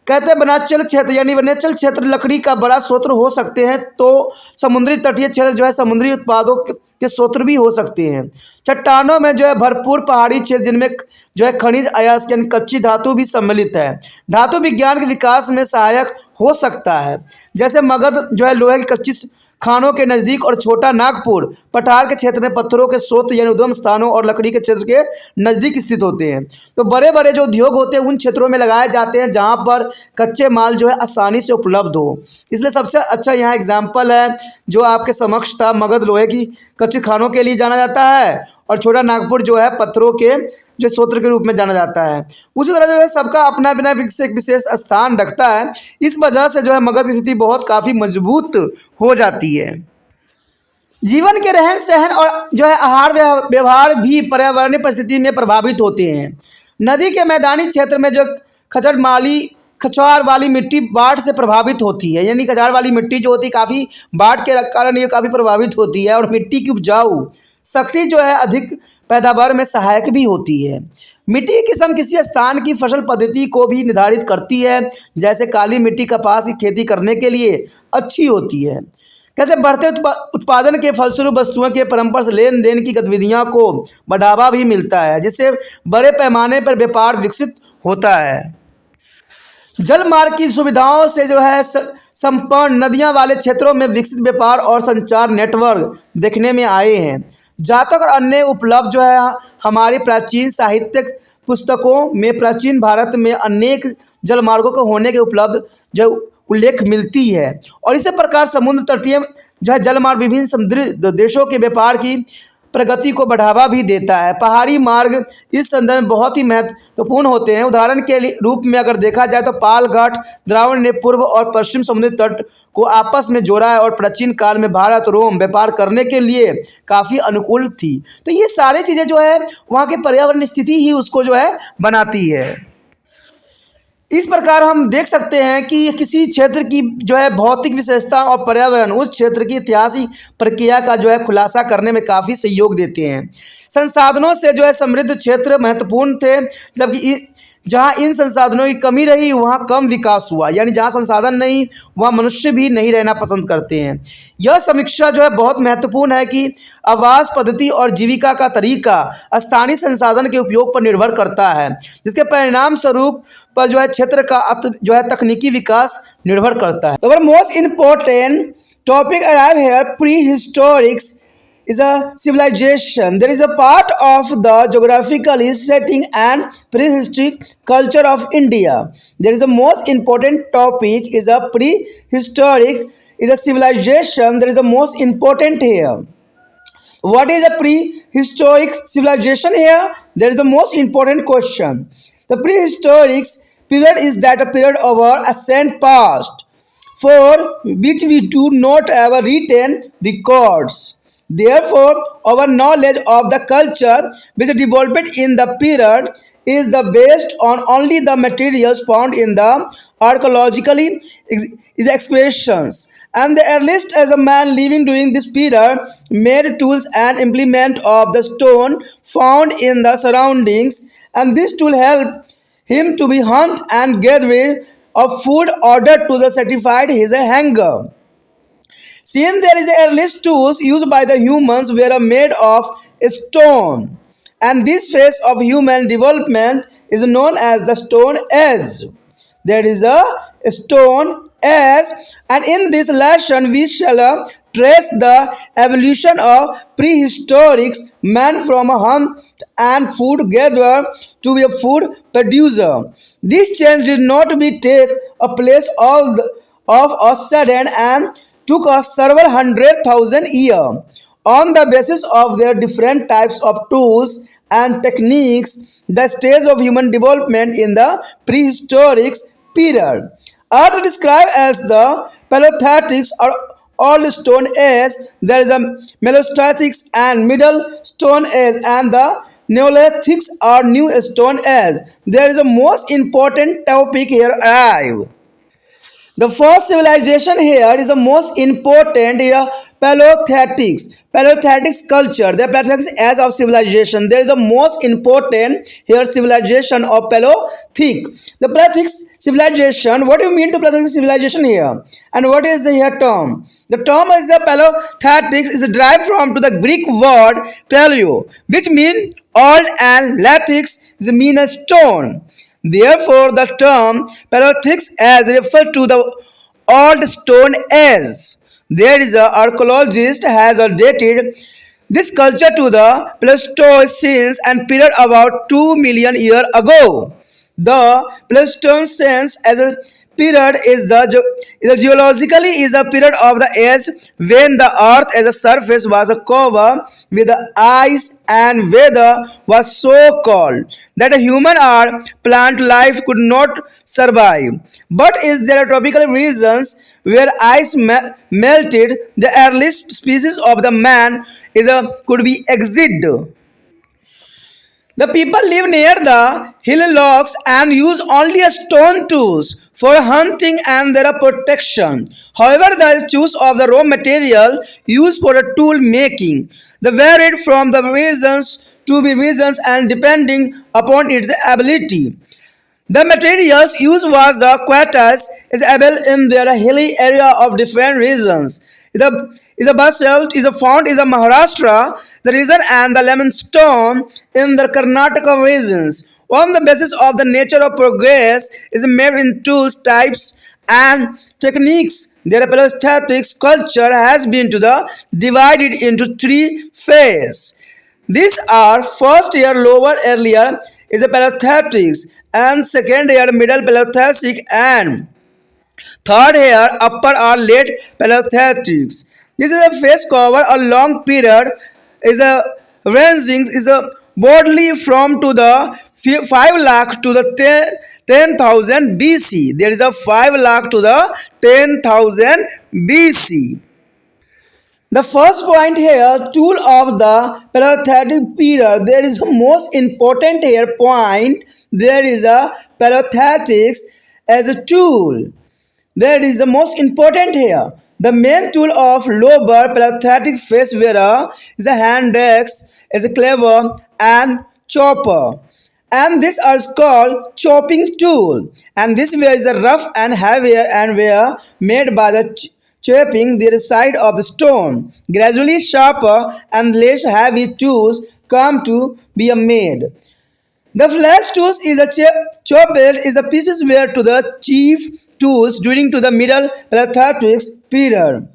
कहते हैं वनांचल क्षेत्र यानी वनांचल क्षेत्र लकड़ी का बड़ा स्रोत हो सकते हैं, तो समुद्री तटीय क्षेत्र जो है समुद्री उत्पादों के स्रोत भी हो सकते हैं। चट्टानों में जो है भरपूर पहाड़ी क्षेत्र जिनमें जो है खनिज अयस्क यानी कच्ची धातु भी सम्मिलित है, धातु विज्ञान के विकास में सहायक हो सकता है। जैसे मगध जो है लोहे की कच्ची खानों के नज़दीक और छोटा नागपुर पठार के क्षेत्र में पत्थरों के स्रोत यानी उद्गम स्थानों और लकड़ी के क्षेत्र के नज़दीक स्थित होते हैं। तो बड़े बड़े जो उद्योग होते हैं उन क्षेत्रों में लगाए जाते हैं जहां पर कच्चे माल जो है आसानी से उपलब्ध हो। इसलिए सबसे अच्छा यहाँ एग्जाम्पल है जो आपके समक्ष था, मगध लोहे की कच्ची खानों के लिए जाना जाता है और छोटा नागपुर जो है पत्थरों के जो स्रोत के रूप में जाना जाता है। उसी तरह जो है सबका अपना अपना एक विशेष स्थान रखता है, इस वजह से जो है मगध की स्थिति बहुत काफ़ी मजबूत हो जाती है। जीवन के रहन सहन और जो है आहार व्यवहार भी पर्यावरणीय परिस्थिति में प्रभावित होते हैं। नदी के मैदानी क्षेत्र में जो कछार वाली मिट्टी बाढ़ से प्रभावित होती है, यानी कछार वाली मिट्टी जो होती है काफ़ी बाढ़ के कारण ये काफ़ी प्रभावित होती है और मिट्टी की उपजाऊ शक्ति जो है अधिक पैदावार में सहायक भी होती है। मिट्टी की किस्म किसी स्थान की फसल पद्धति को भी निर्धारित करती है, जैसे काली मिट्टी कपास की खेती करने के लिए अच्छी होती है। कहते हैं बढ़ते उत्पादन के फलस्वरूप वस्तुओं के परस्पर से लेन देन की गतिविधियों को बढ़ावा भी मिलता है, जिससे बड़े पैमाने पर व्यापार विकसित होता है। जल मार्ग की सुविधाओं से जो है संपन्न नदियां वाले क्षेत्रों में विकसित व्यापार और संचार नेटवर्क देखने में आए हैं। जातक और अन्य उपलब्ध जो है हमारी प्राचीन साहित्यिक पुस्तकों में प्राचीन भारत में अनेक जलमार्गों के होने के उपलब्ध जो उल्लेख मिलती है और इसी प्रकार समुद्र तटीय जो है जलमार्ग विभिन्न समुद्री देशों के व्यापार की प्रगति को बढ़ावा भी देता है। पहाड़ी मार्ग इस संदर्भ में बहुत ही महत्वपूर्ण होते हैं। उदाहरण के रूप में अगर देखा जाए तो पाल घाट द्रावण ने पूर्व और पश्चिम समुद्री तट को आपस में जोड़ा है और प्राचीन काल में भारत रोम व्यापार करने के लिए काफ़ी अनुकूल थी। तो ये सारी चीज़ें जो है वहाँ के पर्यावरण स्थिति ही उसको जो है बनाती है। इस प्रकार हम देख सकते हैं कि किसी क्षेत्र की जो है भौतिक विशेषता और पर्यावरण उस क्षेत्र की ऐतिहासिक प्रक्रिया का जो है खुलासा करने में काफ़ी सहयोग देते हैं। संसाधनों से जो है समृद्ध क्षेत्र महत्वपूर्ण थे, जबकि जहाँ इन संसाधनों की कमी रही वहाँ कम विकास हुआ, यानी जहाँ संसाधन नहीं वहाँ मनुष्य भी नहीं रहना पसंद करते हैं। यह समीक्षा जो है बहुत महत्वपूर्ण है कि आवास पद्धति और जीविका का तरीका स्थानीय संसाधन के उपयोग पर निर्भर करता है, जिसके परिणाम स्वरूप पर जो है क्षेत्र का जो है तकनीकी विकास निर्भर करता है। तो most important topic arrive here pre historics is a civilization. There is a part of the geographical setting and prehistoric culture of India. There is a most important topic is a prehistoric is a civilization. There is a most important here. What is a prehistoric civilization here? There is a most important question. The prehistoric period is that a period of our ancient past for which we do not have written records. Therefore, our knowledge of the culture which developed in the period is the based on only the materials found in the archaeologically excavations. And the earliest as a man living during this period made tools and implement of the stone found in the surroundings, and this tool helped him to be hunt and gather of food ordered to the satisfied his hunger. Since there is earliest tools used by the humans were made of stone, and this phase of human development is known as the Stone Age. There is a Stone Age, and in this lesson we shall trace the evolution of prehistoric man from a hunt and food gatherer to be a food producer. This change did not be take a place of a sudden and took us several 100,000 years. On the basis of their different types of tools and techniques, the stage of human development in the prehistoric period are described as the Paleolithic or Old Stone Age. There is a Mesolithic and Middle Stone Age, and the Neolithic or New Stone Age. There is a most important topic here arrive. The first civilization here is the most important here, Paleolithic. Paleolithic culture. The Paleolithic age of civilization. There is the most important here civilization of Paleolithic. The Paleolithic civilization. What do you mean to Paleolithic civilization here? And what is the here term? The term is the Paleolithic is derived from to the Greek word paleo, which means old, and lithics is mean a stone. Therefore, the term Paleolithic age refers to the Old Stone Age. There is an archaeologist has dated this culture to the Pleistocene and period about 2 million years ago. The Pleistocene as a period is the geologically is a period of the age when the earth as a surface was covered with ice and weather was so cold that a human or plant life could not survive. But is there tropical regions where ice melted, the earliest species of the man could be exist. The people live near the hillocks and use only stone tools for hunting and their protection. However, the choice of the raw material used for the tool making the varied from the regions to be regions and depending upon its ability. The materials used was the quartz is available in their hilly area of different regions. The basalt is found in the Maharashtra the region and the limestone in the Karnataka regions. On the basis of the nature of progress is made in tools, types and techniques. Their Paleolithic culture has been to the divided into three phases. These are first year lower earlier is a Paleolithic and second year middle Paleolithic and third year upper or late Paleolithic. This is a phase cover a long period is a ranging is broadly from to the 5 lakh to the 10,000 BC. There is a 5 lakh to the 10,000 BC. The first point here, tool of the Paleolithic period. There is a most important here point. There is a Paleolithics as a tool. That is the most important here. The main tool of Lower Paleolithic face wearer is a hand axe, is a cleaver and chopper. And this is called chopping tool. And this ware is a rough and heavier and ware made by the chopping the side of the stone. Gradually sharper and less heavy tools come to be made. The flex tools is a chopper is a pieces were to the chief tools during to the middle Paleolithic period.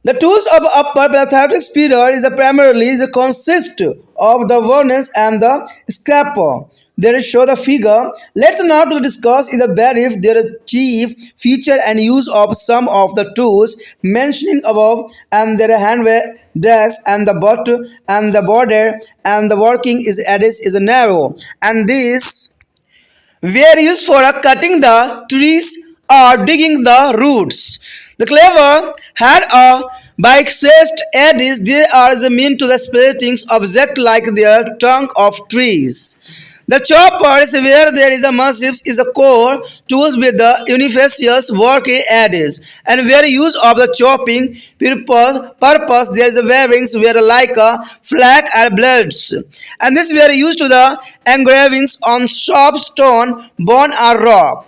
The tools of upper Paleolithic period is primarily consist of the furnace and the scraper. There show the figure. Let's now to discuss is a brief their chief feature and use of some of the tools mentioning above and their handwear decks and the butt and the border and the working is edge is narrow and this were used for cutting the trees or digging the roots. The cleaver had a bisect edges. They are the mean to the splitting object like their trunk of trees. The chopper is where there is a massive is a core tools with the unifacial working edges and where use of the chopping purpose there is a weavings where like a flag and blades and this were used to the engravings on sharp stone, bone or rock.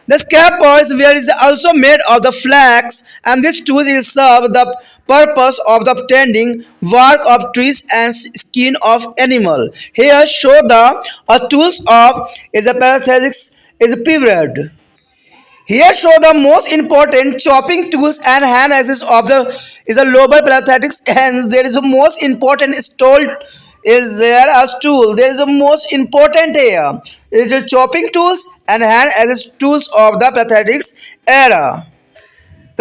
The scrapers were is also made of the flax and this tool is serve the purpose of the obtaining bark of trees and skin of animal. Here show the tools of is a Paleolithic is a period. Here show the most important chopping tools and hand axes of the is a Lower Paleolithic and there is a most important tool is there as tool. There is a most important here. It is a chopping tools and hand axes tools of the Paleolithic era.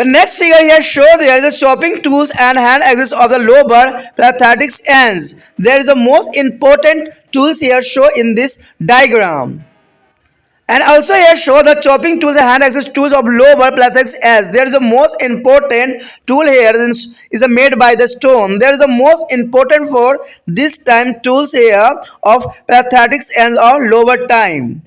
The next figure here shows there is a chopping tools and hand axes of the Lower Paleolithic ends. There is a most important tools here show in this diagram. And also here show the chopping tools and hand axes tools of Lower Paleolithic ends. There is a most important tool here is made by the stone. There is a most important for this time tools here of Paleolithic ends or lower time.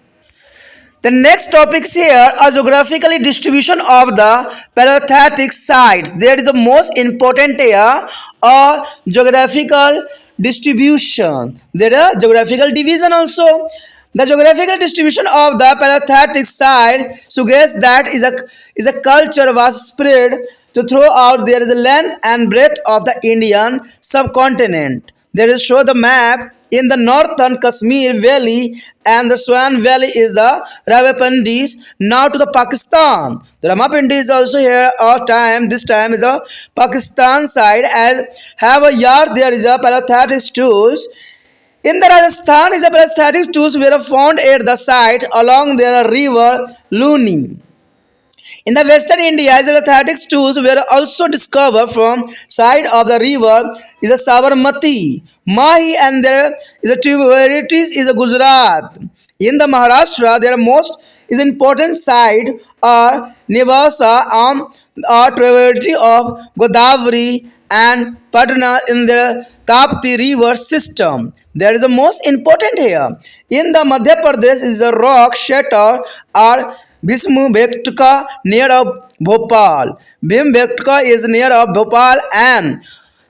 The next topic is here a geographical distribution of the Paleolithic sites. There is a most important here a geographical distribution. There is geographical division also. The geographical distribution of the Paleolithic sites suggests that is a culture was spread to throughout there is a length and breadth of the Indian subcontinent. There is show the map in the northern Kashmir Valley and the Swan Valley is the Rawalpindi now to the Pakistan. The Rawalpindi is also here all time. This time is a Pakistan side as have a yard there is a Paleolithic tools. In the Rajasthan is a Paleolithic tools were found at the site along the river Luni. In the western India, Paleolithic tools were also discovered from side of the river is a Sabarmati, Mahi, and there is a tributaries is a Gujarat. In the Maharashtra, their most is important site are Nivasa a tributary of Godavari and Patna in the Tapti river system. There is a most important here. In the Madhya Pradesh is a rock shelter or Bhimbetka near of Bhopal. Bhimbetka is near of Bhopal and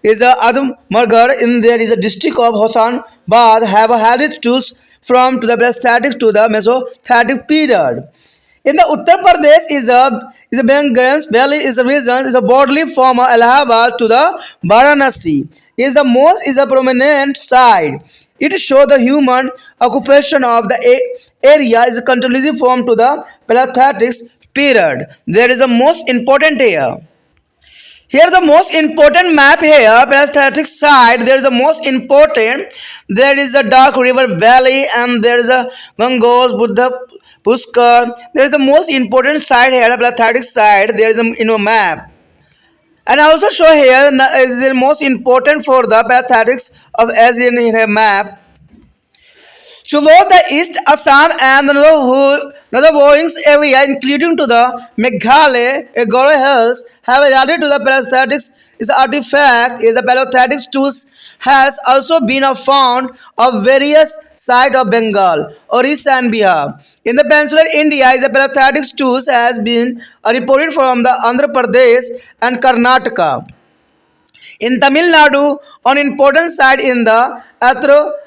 is a Adamgarh in there is a district of Hosanabad have had tools from to the Paleolithic to the Mesozoic period. In the Uttar Pradesh is a Bengal Valley is a region is a broadly from Allahabad to the Varanasi is the most is a prominent site. It shows the human occupation of the area is a continuously form to the Paleolithic period. There is a most important here. Here the most important map here, Paleolithic side, there is a most important, there is a dark river valley and there is a Gangos, Buddha, Pushkar. There is a most important side here, Paleolithic side, there is a map. And I also show here is the most important for the Paleolithic of as in a map. So both the East Assam and the Northern area, including to the Meghalaya Goro Hills, have added to the Paleolithics. Is artifact is the Paleolithic tools has also been found of various sites of Bengal, Orissa and Bihar. In the peninsular India, is the Paleolithic tools has been reported from the Andhra Pradesh and Karnataka. In Tamil Nadu, on important site in the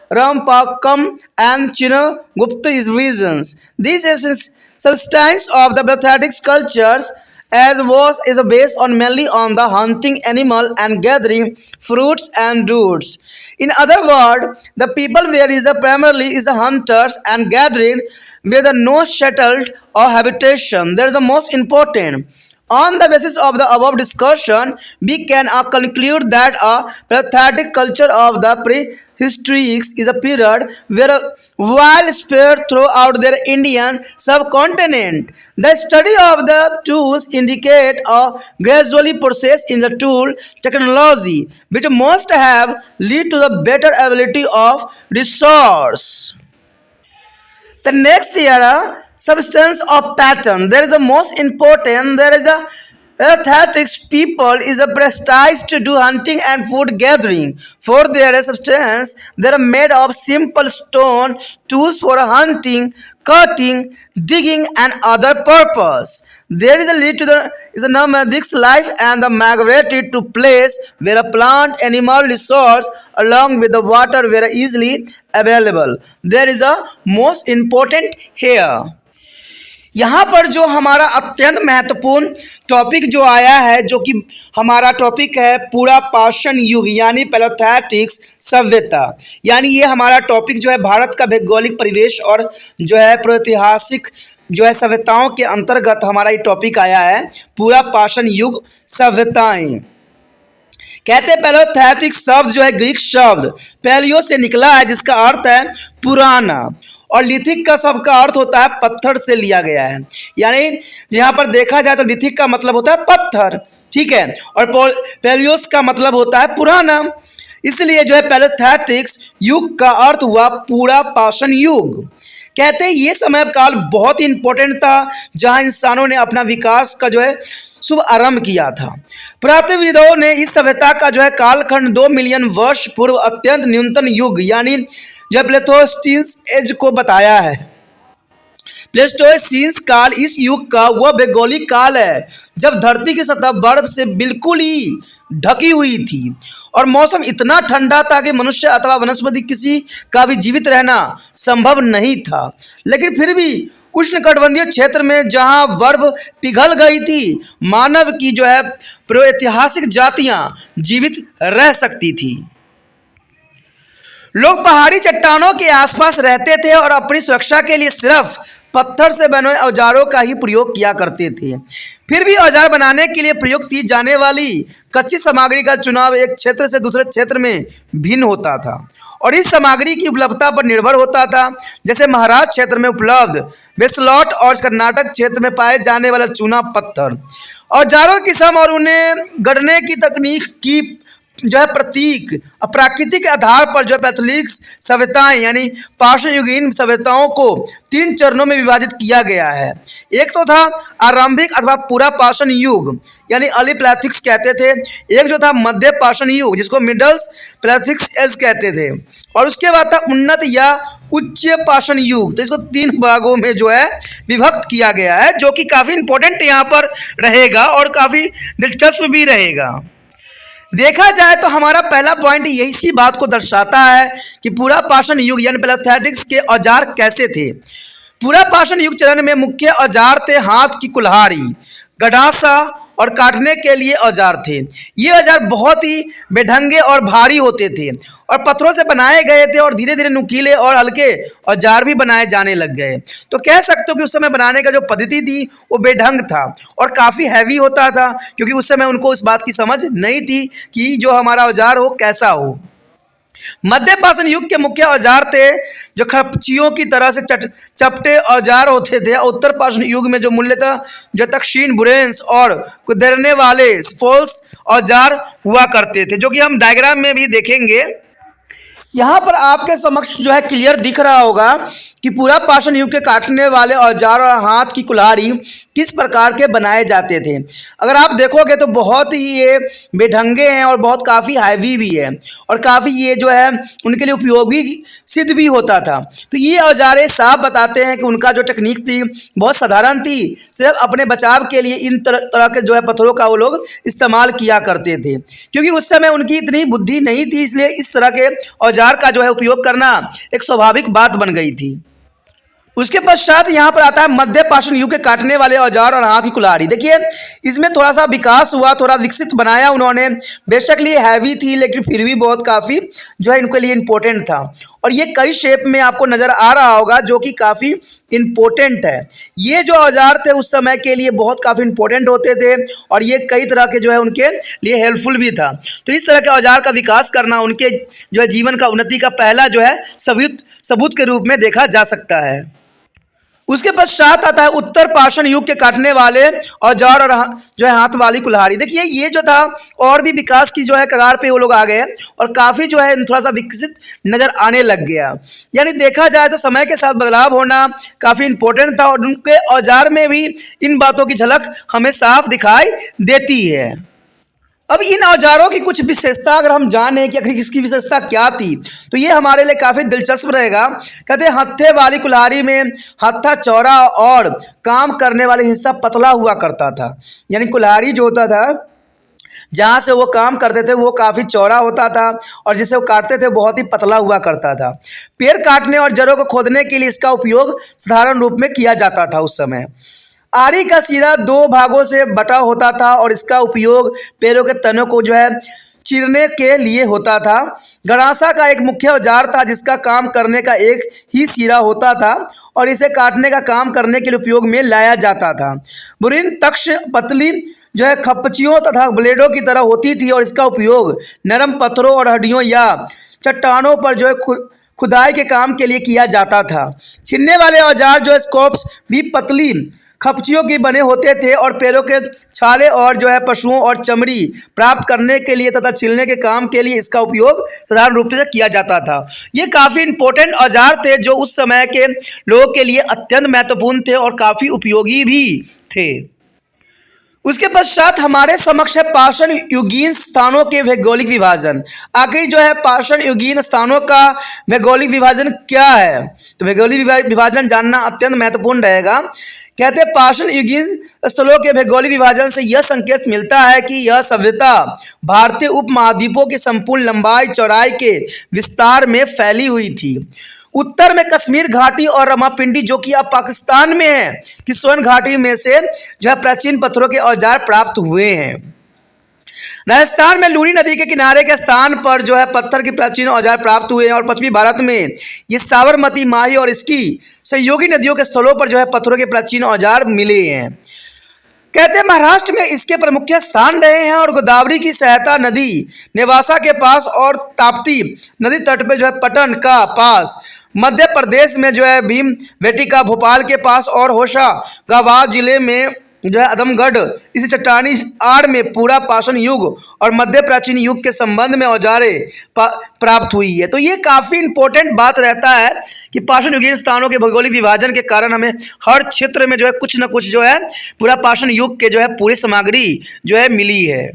Rampakam and Chinagupta regions. These substance of the Paleolithic cultures as was is based on mainly on the hunting animal and gathering fruits and roots. In other words, the people where is a primarily is a hunters and gathering with a no settled or habitation. That is the most important. On the basis of the above discussion, we can conclude that a Paleolithic culture of the prehistoric is a period where while spread throughout the Indian subcontinent, the study of the tools indicate a gradually process in the tool technology, which must have lead to the better ability of resource. The next era substance of pattern. There is a most important. There is a athletics people is a prestige to do hunting and food gathering. For their substance, they are made of simple stone tools for hunting, cutting, digging, and other purpose. There is a lead to the is a nomadic life and the migrated to place where a plant animal resource along with the water were easily available. There is a most important here. यहाँ पर जो हमारा अत्यंत महत्वपूर्ण topic जो आया है, जो कि हमारा टॉपिक है पूरा पाषाण युग यानी पैलोथैटिक सभ्यता। यानी ये हमारा टॉपिक जो है भारत का भौगोलिक परिवेश और जो है प्रागैतिहासिक जो है सभ्यताओं के अंतर्गत हमारा ये टॉपिक आया है पूरा पाषाण युग सभ्यताएं। कहते हैं पैलोथैटिक शब्द जो है ग्रीक शब्द पैलियो से निकला है जिसका अर्थ है पुराना, और लिथिक का शब्द का अर्थ होता है पत्थर से लिया गया है। यानी यहाँ पर देखा जाए तो लिथिक का मतलब होता है पत्थर, ठीक है, और पैलियोस का मतलब होता है पुराना। इसलिए जो है पैलोथैटिक्स युग का अर्थ हुआ पूरा पाषाण युग। कहते हैं ये समय काल बहुत ही इंपॉर्टेंट था जहाँ इंसानों ने अपना विकास का जो है शुभ आरंभ किया था। पुरातत्वविदों ने इस सभ्यता का जो है कालखंड 2 मिलियन वर्ष पूर्व अत्यंत न्यूनतम युग यानी जो प्लेटोस्टीन एज को बताया है। प्लेटोस्टीन काल इस युग का वह भौगोलिक काल है जब धरती की सतह बर्फ से बिल्कुल ही ढकी हुई थी और मौसम इतना ठंडा था कि मनुष्य अथवा वनस्पति किसी का भी जीवित रहना संभव नहीं था। लेकिन फिर भी उष्णकटिबंधीय क्षेत्र में जहां बर्फ पिघल गई थी मानव की जो है प्रागैतिहासिक जातियां जीवित रह सकती थी। लोग पहाड़ी चट्टानों के आसपास रहते थे और अपनी सुरक्षा के लिए सिर्फ पत्थर से बने औजारों का ही प्रयोग किया करते थे। फिर भी औजार बनाने के लिए प्रयोग की जाने वाली कच्ची सामग्री का चुनाव एक क्षेत्र से दूसरे क्षेत्र में भिन्न होता था और इस सामग्री की उपलब्धता पर निर्भर होता था। जैसे महाराष्ट्र क्षेत्र में उपलब्ध बेसलॉट और कर्नाटक क्षेत्र में पाए जाने वाला चूना पत्थर। औजारों की किस्म और उन्हें गढ़ने की तकनीक की जो है प्रतीक प्राकृतिक आधार पर जो है पैथोलिक सभ्यताएं यानी पाषाण युगीन सभ्यताओं को 3 चरणों में विभाजित किया गया है। एक तो था आरंभिक अथवा पूरा पाषाण युग यानी अर्ली पैलेथिक्स कहते थे, एक जो था मध्य पाषाण युग जिसको मिडल्स पैलेथिक्स एज कहते थे, और उसके बाद था उन्नत या उच्च पाषाण युग। तो इसको 3 भागों में जो है विभक्त किया गया है जो कि काफ़ी इंपॉर्टेंट यहाँ पर रहेगा और काफ़ी दिलचस्प भी रहेगा। देखा जाए तो हमारा पहला पॉइंट यही सी बात को दर्शाता है कि पूरा पाषाण युग यानी पैलेथैटिक्स के औजार कैसे थे। पूरा पाषाण युग चरण में मुख्य औजार थे हाथ की कुल्हाड़ी, गडासा और काटने के लिए औजार थे। ये औजार बहुत ही बेढंगे और भारी होते थे और पत्थरों से बनाए गए थे और धीरे धीरे नुकीले और हल्के औजार भी बनाए जाने लग गए। तो कह सकते हो कि उस समय बनाने का जो पद्धति थी वो बेढंग था और काफ़ी हैवी होता था क्योंकि उस समय उनको इस बात की समझ नहीं थी कि जो हमारा औजार हो कैसा हो। मध्य पाषाण युग के मुख्य औजार थे जो खपचियों की तरह से चपटे औजार होते थे। उत्तर पाषाण युग में जो मूल्यतः जो तक्षीण बुरेंस और कुदरने वाले स्पोल्स औजार हुआ करते थे जो कि हम डायग्राम में भी देखेंगे। यहाँ पर आपके समक्ष जो है क्लियर दिख रहा होगा कि पूरा पाषाण युग के काटने वाले औजार और हाथ की कुल्हाड़ी किस प्रकार के बनाए जाते थे। अगर आप देखोगे तो बहुत ही ये बेढंगे हैं और बहुत काफ़ी हैवी भी है और काफ़ी ये जो है उनके लिए उपयोगी सिद्ध भी होता था। तो ये औजारें साफ बताते हैं कि उनका जो टेक्निक थी बहुत साधारण थी, सिर्फ अपने बचाव के लिए इन तरह के जो है पत्थरों का वो लोग इस्तेमाल किया करते थे, क्योंकि उस समय उनकी इतनी बुद्धि नहीं थी, इसलिए इस तरह के औजार का जो है उपयोग करना एक स्वाभाविक बात बन गई थी। उसके पश्चात यहाँ पर आता है मध्य पाषाण युग के काटने वाले औजार और हाथ की कुल्हाड़ी। देखिए इसमें थोड़ा सा विकास हुआ, थोड़ा विकसित बनाया उन्होंने। बेशक ये हैवी थी लेकिन फिर भी बहुत काफ़ी जो है इनके लिए इम्पोर्टेंट था और ये कई शेप में आपको नज़र आ रहा होगा जो कि काफ़ी इम्पोर्टेंट है। ये जो औजार थे उस समय के लिए बहुत काफ़ी इम्पोर्टेंट होते थे और ये कई तरह के जो है उनके लिए हेल्पफुल भी था। तो इस तरह के औजार का विकास करना उनके जो है जीवन का उन्नति का पहला जो है सबूत के रूप में देखा जा सकता है। उसके पश्चात आता है उत्तर पाषाण युग के काटने वाले औजार और जो है हाथ वाली कुल्हाड़ी। देखिए ये जो था और भी विकास की जो है कगार पे वो लोग आ गए और काफ़ी जो है थोड़ा सा विकसित नज़र आने लग गया। यानी देखा जाए तो समय के साथ बदलाव होना काफ़ी इम्पोर्टेंट था और उनके औजार में भी इन बातों की झलक हमें साफ दिखाई देती है। अब इन औजारों की कुछ विशेषता अगर हम जानें कि आखिर इसकी विशेषता क्या थी तो ये हमारे लिए काफ़ी दिलचस्प रहेगा। कहते हैं हत्थे वाली कुल्हाड़ी में हत्था चौड़ा और काम करने वाला हिस्सा पतला हुआ करता था। यानी कुल्हाड़ी जो होता था जहाँ से वो काम करते थे वो काफ़ी चौड़ा होता था और जिसे वो काटते थे बहुत ही पतला हुआ करता था। पेड़ काटने और जड़ों को खोदने के लिए इसका उपयोग साधारण रूप में किया जाता था उस समय। आरी का सिरा दो भागों से बटा होता था और इसका उपयोग पेड़ों के तनों को जो है चीरने के लिए होता था। गड़ासा का एक मुख्य औजार था जिसका काम करने का एक ही सिरा होता था और इसे काटने का काम करने के लिए उपयोग में लाया जाता था। बुरिन तक्ष पतली जो है खपचियों तथा ब्लेडों की तरह होती थी और इसका उपयोग नरम पत्थरों और हड्डियों या चट्टानों पर जो है खुदाई के काम के लिए किया जाता था। छिलने वाले औजार जो है स्कोप्स भी पतली खपचियों के बने होते थे और पैरों के छाले और जो है पशुओं और चमड़ी प्राप्त करने के लिए तथा छिलने के काम के लिए इसका उपयोग साधारण रूप से किया जाता था। ये काफ़ी इंपॉर्टेंट औजार थे जो उस समय के लोगों के लिए अत्यंत महत्वपूर्ण थे और काफ़ी उपयोगी भी थे। उसके पश्चात हमारे समक्ष है पाषाण युगीन स्थानों के भौगोलिक विभाजन। आखिर जो है पाषाण युगीन स्थानों का भौगोलिक विभाजन क्या है, तो भौगोलिक विभाजन जानना अत्यंत महत्वपूर्ण रहेगा। कहते हैं पाषाण युगीन स्थलों के भौगोलिक विभाजन से यह संकेत मिलता है कि यह सभ्यता भारतीय उपमहाद्वीपों की संपूर्ण लंबाई चौड़ाई के विस्तार में फैली हुई थी। उत्तर में कश्मीर घाटी और रामापिंडी जो कि अब पाकिस्तान में है कि स्वर्ण घाटी में से जो है प्राचीन पत्थरों के औजार प्राप्त हुए हैं। राजस्थान में लूनी नदी के किनारे के स्थान पर जो है पत्थर के प्राचीन औजार प्राप्त हुए हैं और पश्चिमी भारत में ये साबरमती, माही और इसकी सहयोगी नदियों के स्थलों पर जो है पत्थरों के प्राचीन औजार मिले हैं। कहते हैं महाराष्ट्र में इसके प्रमुख स्थान रहे हैं और गोदावरी की सहायता नदी नेवासा के पास और ताप्ती नदी तट पर जो है पटन का पास, मध्य प्रदेश में जो है भीम बेटिका भोपाल के पास और होशंगाबाद जिले में जो है आदमगढ़ इसी चट्टानी आड़ में पूरा पाषाण युग और मध्य प्राचीन युग के संबंध में औजारें प्राप्त हुई है। तो ये काफ़ी इंपॉर्टेंट बात रहता है कि पाषाण युगीन स्थानों के भौगोलिक विभाजन के कारण हमें हर क्षेत्र में जो है कुछ न कुछ जो है पूरा पाषाण युग के जो है पूरी सामग्री जो है मिली है।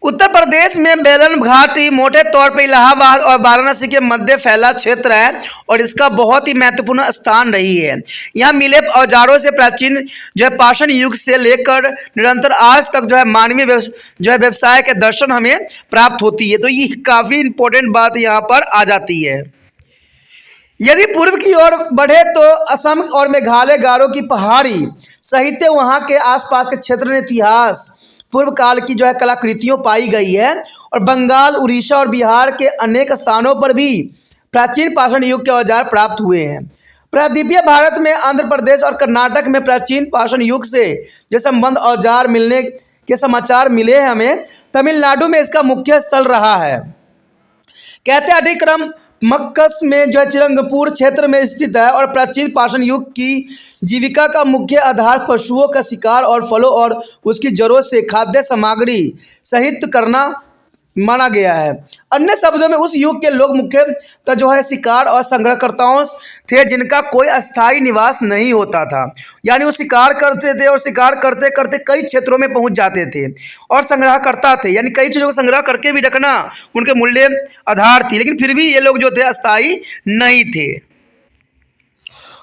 उत्तर प्रदेश में बेलन घाटी मोटे तौर पर इलाहाबाद और वाराणसी के मध्य फैला क्षेत्र है और इसका बहुत ही महत्वपूर्ण स्थान रही है। यहाँ मिले औजारों से प्राचीन जो है पाषाण युग से लेकर निरंतर आज तक जो है मानवीय जो है व्यवसाय के दर्शन हमें प्राप्त होती है। तो ये काफ़ी इंपॉर्टेंट बात यहाँ पर आ जाती है। यदि पूर्व की ओर बढ़े तो असम और मेघालय गारो की पहाड़ी सहित वहाँ के आसपास के क्षेत्र में इतिहास पूर्व काल की जो है कलाकृतियों पाई गई है और बंगाल, उड़ीसा और बिहार के अनेक स्थानों पर भी प्राचीन पाषाण युग के औजार प्राप्त हुए हैं। प्रायद्वीपीय भारत में आंध्र प्रदेश और कर्नाटक में प्राचीन पाषाण युग से जो संबंध औजार मिलने के समाचार मिले हैं हमें। तमिलनाडु में इसका मुख्य स्थल रहा है। कहते अधिक्रम मक्कस में जो है चिरंगपुर क्षेत्र में स्थित है और प्राचीन पाषाण युग की जीविका का मुख्य आधार पशुओं का शिकार और फलों और उसकी जड़ों से खाद्य सामग्री सहित करना माना गया है। अन्य शब्दों में उस युग के लोग मुख्यतः जो है शिकार और संग्रहकर्ताओं थे जिनका कोई अस्थायी निवास नहीं होता था। यानी वो शिकार करते थे और शिकार करते करते कई क्षेत्रों में पहुंच जाते थे और संग्रहकर्ता थे, यानी कई चीज़ों को संग्रह करके भी रखना उनके मूल्य आधार थी, लेकिन फिर भी ये लोग जो थे अस्थायी नहीं थे।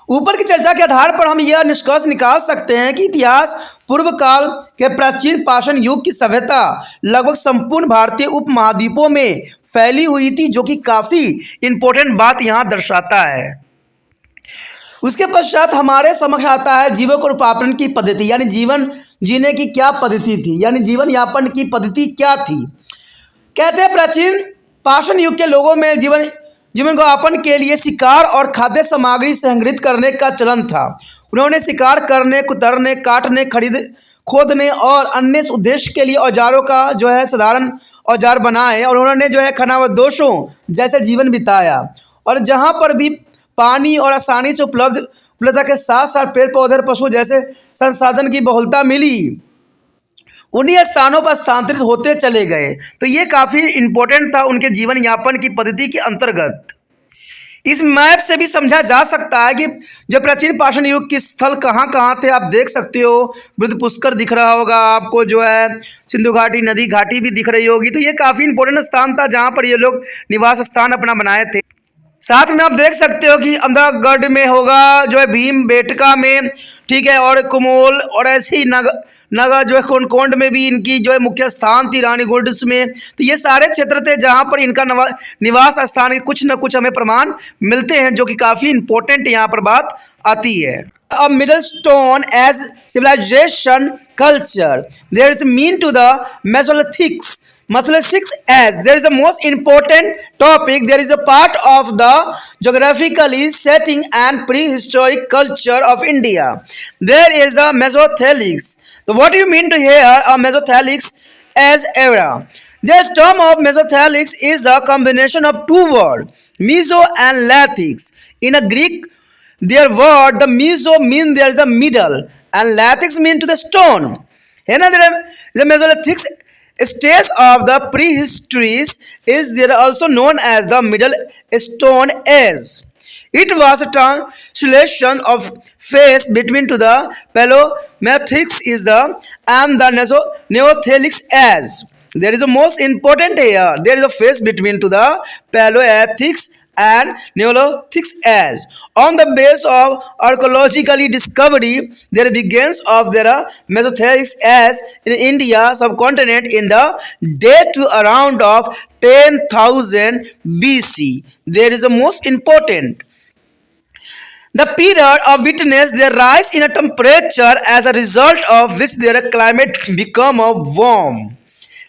ऊपर की चर्चा के आधार पर हम यह निष्कर्ष निकाल सकते हैं कि इतिहास पूर्व काल के प्राचीन पाषाण युग की सभ्यता लगभग संपूर्ण भारतीय उपमहाद्वीपों में फैली हुई थी, जो कि काफ़ी इंपॉर्टेंट बात यहाँ दर्शाता है। उसके पश्चात हमारे समक्ष आता है जीवक और रूपांतरण की पद्धति, यानी जीवन जीने की क्या पद्धति थी, यानी जीवन यापन की पद्धति क्या थी। कहते हैं प्राचीन पाषाण युग के लोगों में जीवन को यापन के लिए शिकार और खाद्य सामग्री संग्रहित करने का चलन था। उन्होंने शिकार करने, कुतरने, काटने, खोदने और अन्य उद्देश्य के लिए औजारों का जो है साधारण औजार बनाए और उन्होंने जो है खानाबदोशों जैसे जीवन बिताया। और जहाँ पर भी पानी और आसानी से उपलब्धता के साथ साथ पेड़ पौधे और पशु जैसे संसाधन की बहुलता मिली, उन्हीं स्थानों पर स्थानांतरित होते चले गए। तो ये काफ़ी इम्पोर्टेंट था उनके जीवन यापन की पद्धति के अंतर्गत। इस मैप से भी समझा जा सकता है कि जो प्राचीन पाषाण युग के स्थल कहाँ कहाँ थे। आप देख सकते हो, बुद्ध पुष्कर दिख रहा होगा आपको, जो है सिंधु घाटी, नदी घाटी भी दिख रही होगी। तो ये काफ़ी इंपॉर्टेंट स्थान था जहाँ पर ये लोग निवास स्थान अपना बनाए थे। साथ में आप देख सकते हो कि अंधगढ़ में होगा, जो है भीम बेटका में, ठीक है, और कुमोल और ऐसे ही नगा जो है कोंड में भी इनकी जो है मुख्य स्थान थी, रानीगुंड में। तो ये सारे क्षेत्र थे जहाँ पर इनका निवास स्थान के कुछ न कुछ हमें प्रमाण मिलते हैं, जो कि काफ़ी इंपॉर्टेंट यहाँ पर बात आती है। A middle stone as civilization culture. There is mean to the Mesolithics. Mesolithics as there is a most important topic. There is a part of the geographically setting and prehistoric culture of India. There is the Mesothelix. So what do you mean to hear a Mesothelix as era? The term of Mesothelix is a combination of two words, Meso and Lathix. In a Greek, their word, the Meso means there is a middle and Lathix mean to the stone. Another, the Mesolithic stage of the prehistory is there also known as the Middle Stone Age. It was a translation of phase between to the Paleolithic is the and the Neolithic age. There is a most important here. There is a phase between to the Paleolithic and Neolithic age. On the base of archaeological discovery, there begins of their Mesothelix age in India subcontinent in the date to around of 10,000 BC. There is a most important. The period of witness their rise in a temperature as a result of which their climate become warm.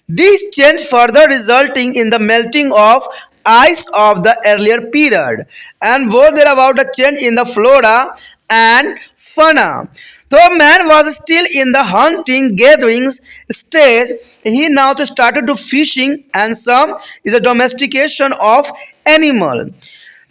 This change further resulting in the melting of ice of the earlier period and both there about a change in the flora and fauna. Though man was still in the hunting gatherings stage, he now started to fishing and some is a domestication of animal.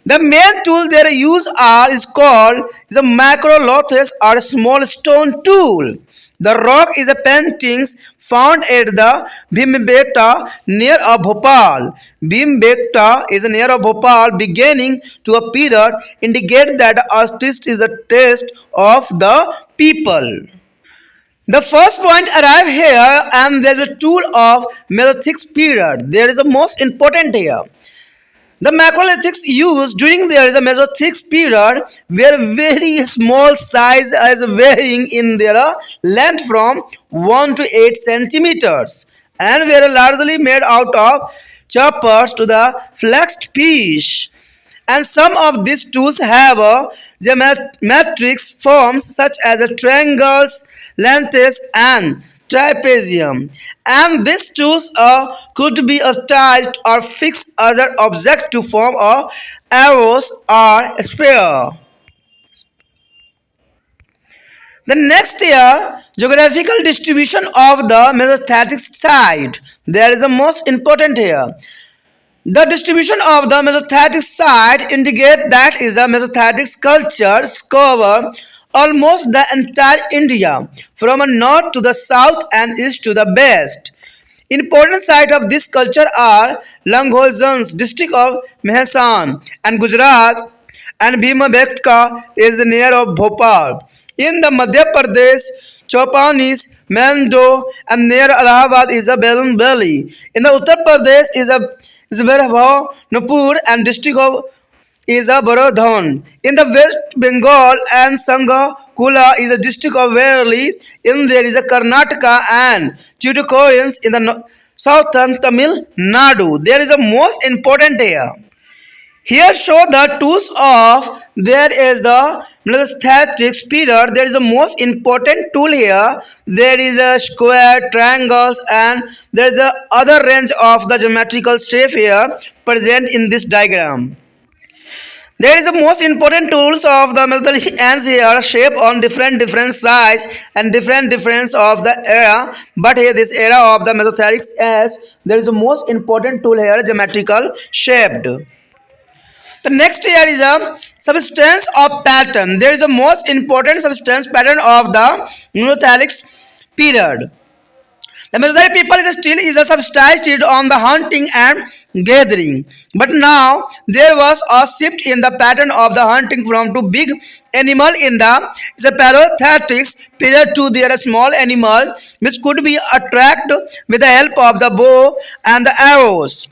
The main tool they use is called a macrolithos or a small stone tool. The rock is a paintings found at the Bhimbeta near of Bhopal. Bhimbeta is near of Bhopal beginning to a period indicate that the artist is a taste of the people. The first point arrive here and there is a tool of Mesolithic period. There is a most important here. The macrolithics used during there is a Mesolithic period were very small size as varying in their length from 1 to 8 centimeters and were largely made out of choppers to the flexed piece. And some of these tools have geometric forms such as triangles, lengths and trapezium. And these tools could be attached or fixed other objects to form arrows or spear. The next year, geographical distribution of the Mesolithic site. There is a most important here. The distribution of the Mesolithic site indicates that is a Mesolithic culture cover almost the entire India from north to the south and east to the west. Important sites of this culture are Langholzans, district of Mehsan, and Gujarat, and Bhimabetka is near of Bhopal. In the Madhya Pradesh, Chaupanis, Mando, and near Allahabad is a Balloon Valley. In the Uttar Pradesh is Bhawanpur and district of is a Barodhan. In the West Bengal and Sangakula is a district of Verli. In there is a Karnataka and Tuticorin in the southern Tamil Nadu. There is a most important here. Here show the tools of there is the statics period. There is a most important tool here. There is a square, triangles, and there is a other range of the geometrical shape here present in this diagram. There is the most important tools of the Mesolithic ants here shape on different size and different of the era. But here this era of the Mesolithic as there is the most important tool here geometrical shaped. The next here is a substance of pattern. There is a most important substance pattern of the Mesolithic period. The Mesolithic people is a subsisted on the hunting and gathering. But now there was a shift in the pattern of the hunting from to big animal in the Paleolithic period to their small animal which could be attracted with the help of the bow and the arrows.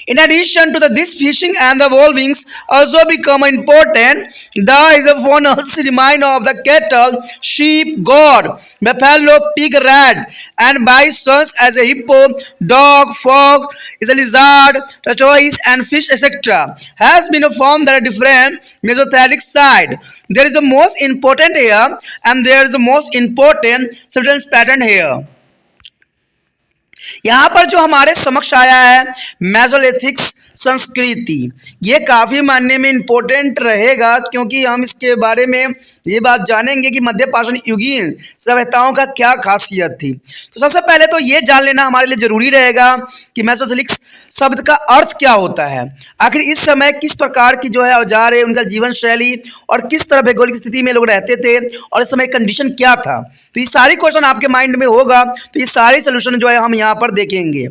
In addition to this fishing and the wolvings also become important. The is a faunous remind of the cattle, sheep, goat, buffalo, pig, rat, and bisons as a hippo, dog, fox, is a lizard, tortoise, and fish, etc. Has been found that a different Mesolithic side. There is the most important here, and there is the most important substance pattern here. यहाँ पर जो हमारे समक्ष आया है Mesolithic संस्कृति, ये काफ़ी मानने में इम्पोर्टेंट रहेगा क्योंकि हम इसके बारे में ये बात जानेंगे कि मध्य पाषाण युगीन सभ्यताओं का क्या खासियत थी। तो सबसे पहले तो ये जान लेना हमारे लिए ज़रूरी रहेगा कि मेसोलिथिक शब्द का अर्थ क्या होता है, आखिर इस समय किस प्रकार की जो है औजार है, उनका जीवन शैली और किस तरह भौगोलिक स्थिति में लोग रहते थे और इस समय कंडीशन क्या था। तो ये सारी क्वेश्चन आपके माइंड में होगा, तो ये सारे सोल्यूशन जो है हम यहाँ पर देखेंगे।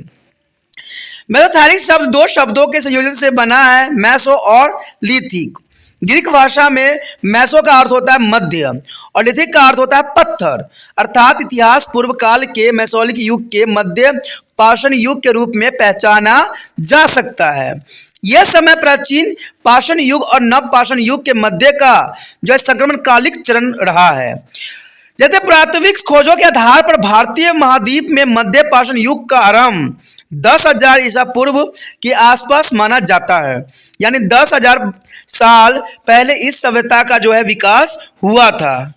मेसोलिथिक शब्द दो शब्दों के संयोजन से बना है, मेसो और लिथिक। ग्रीक भाषा में मेसो का अर्थ होता है मध्य और लिथिक का अर्थ होता है पत्थर, अर्थात इतिहास पूर्व काल के मेसोलिक युग के मध्य पाषाण युग के रूप में पहचाना जा सकता है। यह समय प्राचीन पाषाण युग और नव पाषाण युग के मध्य का जो संक्रमणकालिक चरण रहा है। जैसे पुरातात्विक खोजों के आधार पर भारतीय महाद्वीप में मध्य पाषाण युग का आरंभ 10,000 ईसा पूर्व के आसपास माना जाता है, यानी 10,000 साल पहले इस सभ्यता का जो है विकास हुआ था।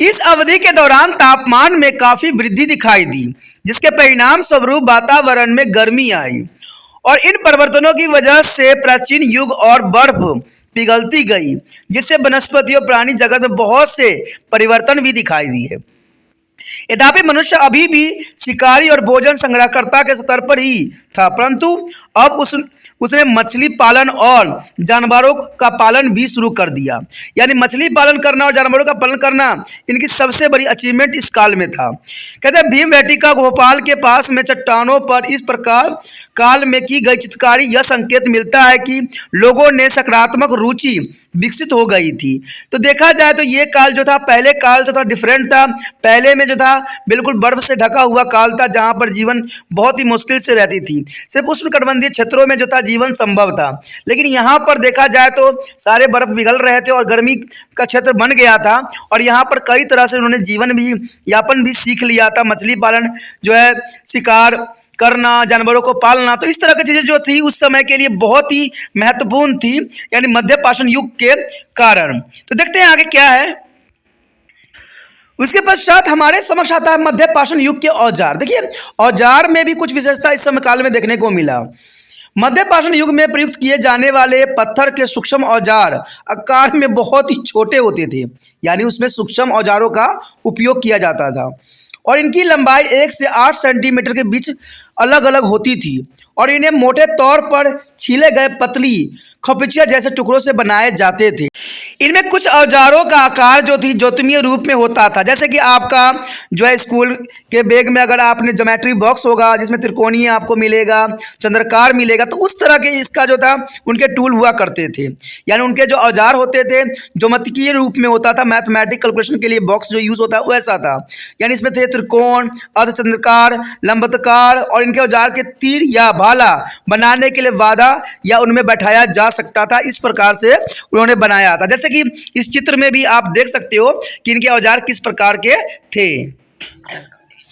इस अवधि के दौरान तापमान में काफी वृद्धि दिखाई दी, जिसके परिणाम स्वरूप वातावरण में गर्मी आई और इन परिवर्तनों की वजह से प्राचीन युग और बर्फ पिघलती गई, जिससे वनस्पति और प्राणी जगत में बहुत से परिवर्तन भी दिखाई दिए। यद्यपि मनुष्य अभी भी शिकारी और भोजन संग्रहकर्ता के स्तर पर ही था, परंतु अब उसने मछली पालन और जानवरों का पालन भी शुरू कर दिया। यानी मछली पालन करना और जानवरों का पालन करना इनकी सबसे बड़ी अचीवमेंट इस काल में था। कहते हैं भीमबेटका भोपाल के पास में चट्टानों पर इस प्रकार काल में की गई चित्रकारी यह संकेत मिलता है कि लोगों ने सकारात्मक रुचि विकसित हो गई थी। तो देखा जाए तो ये काल जो था पहले काल से थोड़ा डिफरेंट था। पहले में जो था बिल्कुल बर्फ से ढका हुआ काल था, जहाँ पर जीवन बहुत ही मुश्किल से रहती थी। सिर्फ उष्णकटिबंधीय क्षेत्रों में जो था जीवन संभव था, लेकिन यहाँ पर देखा जाए तो सारे बर्फ पिघल रहे थे और गर्मी का क्षेत्र बन गया था और यहाँ पर कई तरह से उन्होंने जीवन भी यापन भी सीख लिया था। मछली पालन जो है, शिकार करना, जानवरों को पालना, तो इस तरह की चीजें जो थी उस समय के लिए बहुत ही महत्वपूर्ण थी, यानी मध्य पाषाण युग के कारण। तो देखते हैं आगे क्या है। उसके पश्चात हमारे समक्ष आता है मध्य पाषाण युग के औजार। देखिए औजार में भी कुछ विशेषता इस समय काल में देखने को मिला। मध्य पाषाण युग में प्रयुक्त किए जाने वाले पत्थर के सूक्ष्म औजार आकार में बहुत ही छोटे होते थे, यानी उसमें सूक्ष्म औजारों का उपयोग किया जाता था और इनकी लंबाई 1 से 8 सेंटीमीटर के बीच अलग अलग होती थी और इन्हें मोटे तौर पर छीले गए पतली खपचिया जैसे टुकड़ों से बनाए जाते थे। इनमें कुछ औजारों का आकार जो थी ज्योतिषीय रूप में होता था, जैसे कि आपका जो है स्कूल के बैग में अगर आपने ज्योमेट्री बॉक्स होगा जिसमें त्रिकोणीय आपको मिलेगा, चंद्रकार मिलेगा, तो उस तरह के इसका जो था उनके टूल हुआ करते थे। यानी उनके जो औजार होते थे ज्योमेट्रिकीय रूप में होता था, मैथमेटिक कैलकुलेशन के लिए बॉक्स जो यूज़ होता है वैसा था। यानी इसमें थे त्रिकोण, अर्धचंद्रकार, लंबतकार, और इनके औजार के तीर या भाला बनाने के लिए वादा या उनमें बैठाया जा सकता था। इस प्रकार से उन्होंने बनाया था। जैसे कि इस चित्र में भी आप देख सकते हो कि इनके औजार किस प्रकार के थे।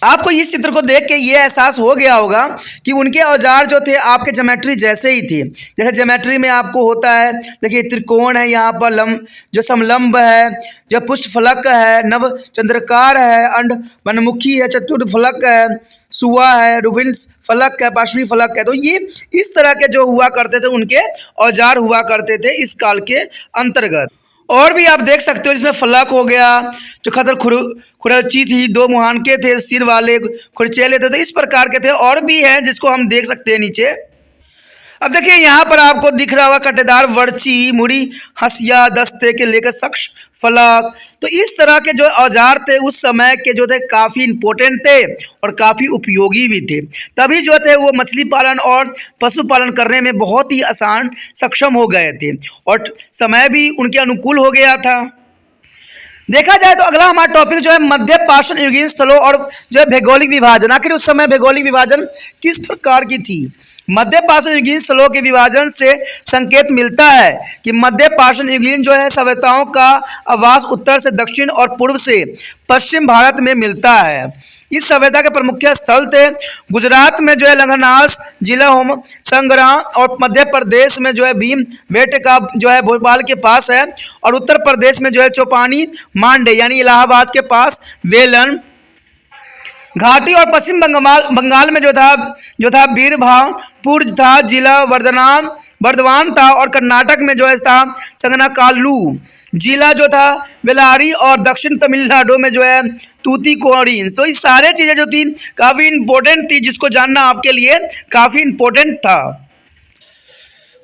आपको इस चित्र को देख के ये एहसास हो गया होगा कि उनके औजार जो थे आपके ज्योमेट्री जैसे ही थे। जैसे ज्योमेट्री में आपको होता है, देखिए त्रिकोण है, यहाँ पर लंब जो समलंब है, जो पुष्ट फलक है, नव चंद्रकार है, अंड वनमुखी है, चतुर्थ फलक है, सुआ है, रुबिन फलक है, पार्श्वी फलक है। तो ये इस तरह के जो हुआ करते थे उनके औजार हुआ करते थे इस काल के अंतर्गत। और भी आप देख सकते हो इसमें फलक हो गया, जो खतर खुरची थी, दो मुहानके थे, सिर वाले खुरचेले थे, तो इस प्रकार के थे। और भी हैं जिसको हम देख सकते हैं नीचे। अब देखिए यहाँ पर आपको दिख रहा होगा कटेदार वर्ची, मुड़ी, हंसिया, दस्ते के लेकर सक्ष, फलक। तो इस तरह के जो औजार थे उस समय के जो थे काफ़ी इम्पोर्टेंट थे और काफ़ी उपयोगी भी थे। तभी जो थे वो मछली पालन और पशुपालन करने में बहुत ही आसान सक्षम हो गए थे और समय भी उनके अनुकूल हो गया था। देखा जाए तो अगला हमारा टॉपिक जो है मध्य पाषाण युगीन स्थलों और जो है भौगोलिक विभाजन। आखिर उस समय भौगोलिक विभाजन किस प्रकार की थी? मध्य पाषाण युगीन स्थलों के विभाजन से संकेत मिलता है कि मध्य पाषाण युगीन जो है सभ्यताओं का आवास उत्तर से दक्षिण और पूर्व से पश्चिम भारत में मिलता है। इस सभ्यता के प्रमुख स्थल थे गुजरात में जो है लंगरनास जिला होम संग्राम, और मध्य प्रदेश में जो है भीम बेटका जो है भोपाल के पास है, और उत्तर प्रदेश में जो है चौपानी मांडे यानी इलाहाबाद के पास वेलन घाटी, और पश्चिम बंगाल में जो था बीरभापुर था, जिला वर्धमान था, और कर्नाटक में जो है था संगनाकालू जिला जो था बेलारी, और दक्षिण तमिलनाडु में जो है तूतीकोरिन। तो ये सारे चीज़ें जो थी काफ़ी इंपॉर्टेंट थी, जिसको जानना आपके लिए काफ़ी इंपॉर्टेंट था।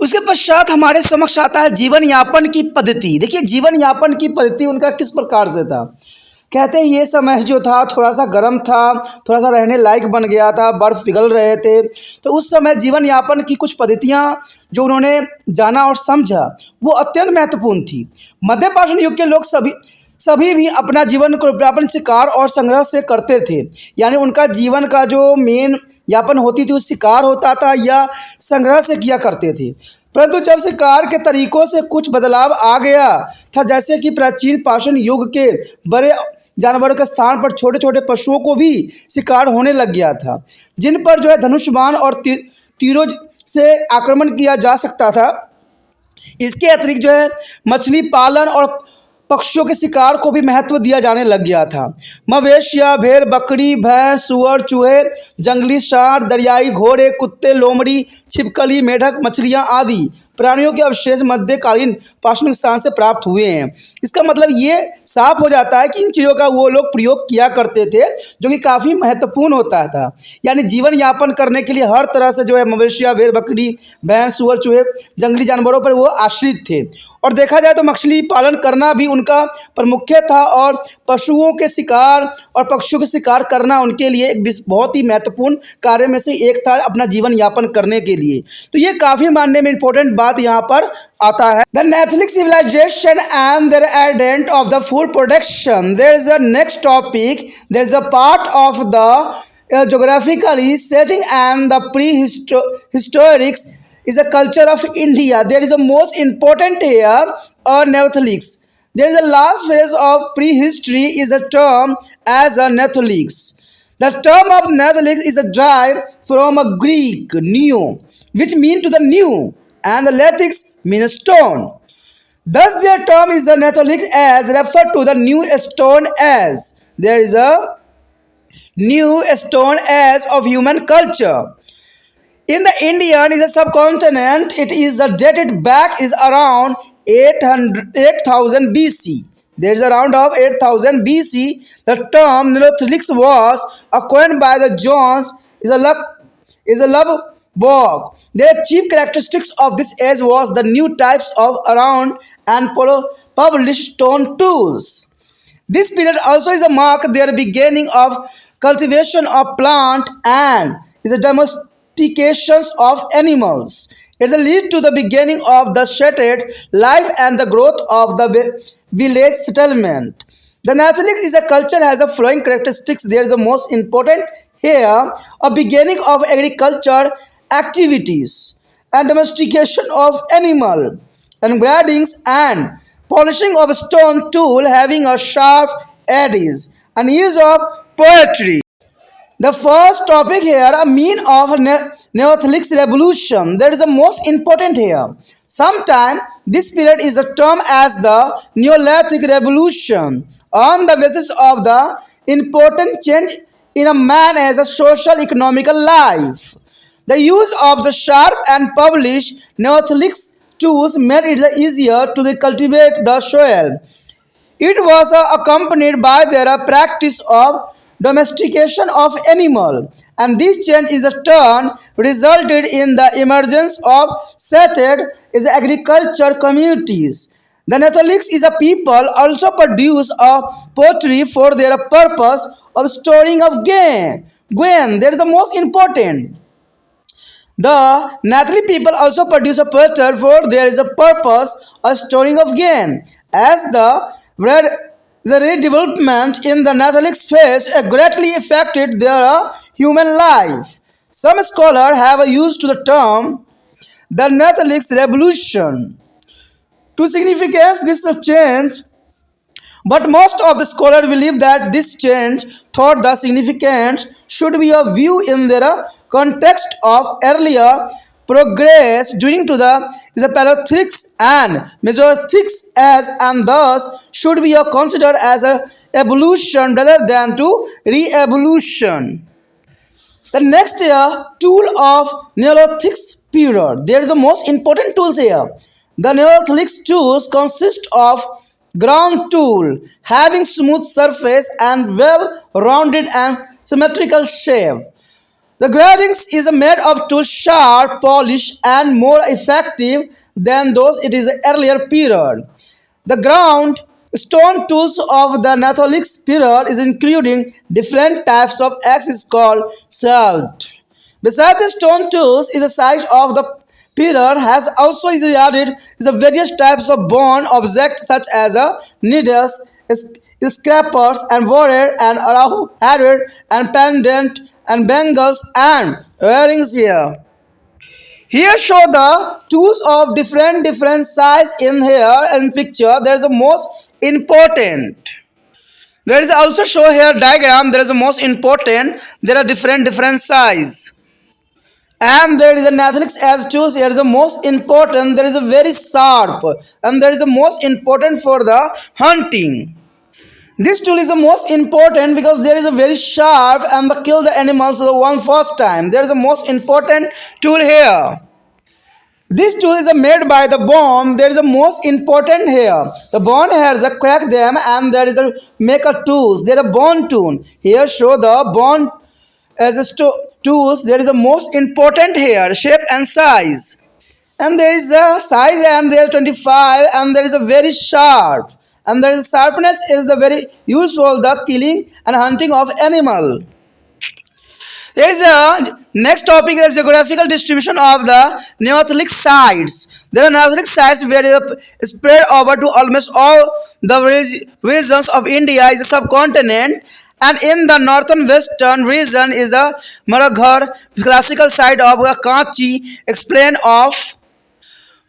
उसके पश्चात हमारे समक्ष आता है जीवन यापन की पद्धति। देखिए जीवन यापन की पद्धति उनका किस प्रकार से था। कहते हैं ये समय जो था थोड़ा सा गर्म था, थोड़ा सा रहने लायक बन गया था, बर्फ़ पिघल रहे थे। तो उस समय जीवन यापन की कुछ पद्धतियाँ जो उन्होंने जाना और समझा वो अत्यंत महत्वपूर्ण थी। मध्य पाषाण युग के लोग सभी भी अपना जीवन को यापन शिकार और संग्रह से करते थे। यानी उनका जीवन का जो मेन यापन होती थी वो शिकार होता था या संग्रह से किया करते थे। परंतु जब शिकार के तरीकों से कुछ बदलाव आ गया था, जैसे कि प्राचीन पाषाण युग के बड़े जानवरों के स्थान पर छोटे छोटे पशुओं को भी शिकार होने लग गया था, जिन पर जो है धनुष बाण और तीरों से आक्रमण किया जा सकता था। इसके अतिरिक्त जो है मछली पालन और पक्षियों के शिकार को भी महत्व दिया जाने लग गया था। मवेशियाँ, भेड़, बकरी, भैंस, सुअर, चूहे, जंगली सांड, दरियाई घोड़े, कुत्ते, लोमड़ी, छिपकली, मेढक, मछलियाँ आदि प्राणियों के अवशेष मध्यकालीन पाषाण स्थान से प्राप्त हुए हैं। इसका मतलब ये साफ हो जाता है कि इन चीज़ों का वो लोग प्रयोग किया करते थे, जो कि काफ़ी महत्वपूर्ण होता था। यानी जीवन यापन करने के लिए हर तरह से जो है मवेशियाँ, भेड़, बकरी, भैंस, सुअर, चूहे, जंगली जानवरों पर वो आश्रित थे। और देखा जाए तो मछली पालन करना भी उनका प्रमुख था, और पशुओं के शिकार और पक्षियों के शिकार करना उनके लिए एक बहुत ही महत्वपूर्ण कार्य में से एक था अपना जीवन यापन करने के लिए। तो ये काफ़ी मानने में इम्पोर्टेंट बात यहाँ पर आता है। The Neolithic civilisation and their advent of the food production. There is a next topic, there is a part of the geographically setting and the prehistorics is a culture of India. There is a most important here Neolithics. There is a last phase of prehistory is a term as a Neolithics. The term of Neolithics is a derived from a Greek neo, which mean to the new, and the lithics mean stone. Thus their term is a Neolithic as referred to the new stone as. There is a new stone age of human culture. In the Indian is a subcontinent, it is dated back is around 8,000 BC. There is around of 8,000 BC. The term Neolithics was acquired by the Jones is a love bog. The chief characteristics of this age was the new types of around and published stone tools. This period also is a mark their beginning of cultivation of plant and is a domestications of animals. It is a lead to the beginning of the shattered life and the growth of the village settlement. The Neolithic is a culture has a flowing characteristics. There is the most important here a beginning of agriculture activities and domestication of animal and gradings and polishing of stone tool having a sharp edges and use of poetry. The first topic here, a mean of Neolithic revolution. That is the most important here. Sometime this period is a term as the Neolithic revolution on the basis of the important change in a man as a social economical life. The use of the sharp and polished Neolithic tools made it easier to cultivate the soil. It was accompanied by their practice of domestication of animal, and this change is a turn resulted in the emergence of settled is agriculture communities. The Neolithics is a people also produce a pottery for their purpose of storing of grain. That is the most important. The Nathali people also produce a potter for there is a purpose of storing of grain. As the redevelopment in the Nathalic phase greatly affected their human life. Some scholars have used the term the Nathalic revolution to significance this change, but most of the scholars believe that this change thought the significance should be a view in their context of earlier progress during to the Paleolithics and Mesolithics as and thus should be considered as a evolution rather than to re-evolution. The next here, tool of Neolithic period. There is the most important tools here. The Neolithic tools consist of ground tool having smooth surface and well-rounded and symmetrical shape. The gradings is made of tools sharp, polished, and more effective than those it is earlier period. The ground stone tools of the Neolithic period is including different types of axes called salt. Besides the stone tools, is the size of the period has also is added is a various types of bone objects such as needles, scrapers, and warrior and arahu, harrier, and pendant and bangles and earrings here. Here show the tools of different size in here and picture. There is the most important. There is also show here diagram. There is the most important. There are different size. And there is a Netflix as tools. Here is the most important. There is a very sharp and there is the most important for the hunting. This tool is the most important because there is a very sharp and kill the animals the one first time. There is the most important tool here. This tool is made by the bone. There is the most important here. The bone has a crack them and there is a make a tools. There are bone tool. Here show the bone as a tools. There is the most important here shape and size. And there is a size and there is 25 and there is a very sharp. And there is sharpness is the very useful the killing and hunting of animal. There is a next topic is geographical distribution of the Neolithic sites. There are Neolithic sites where spread over to almost all the regions of India is a subcontinent, and in the northern western region is the Maraghar classical site of Kanchi, explained of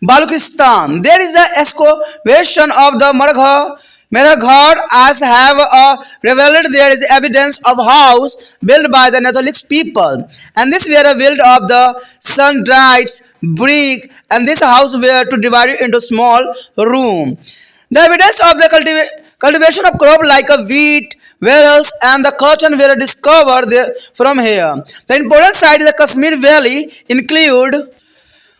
Balochistan. There is an excavation of the Maraghar as have revealed there is evidence of house built by the Neolithic people, and this were built of the sun-dried brick, and this house were to divide it into small room. The evidence of the cultivation of crop like a wheat, wheels, and the cotton were discovered from here. The important site is the Kashmir Valley include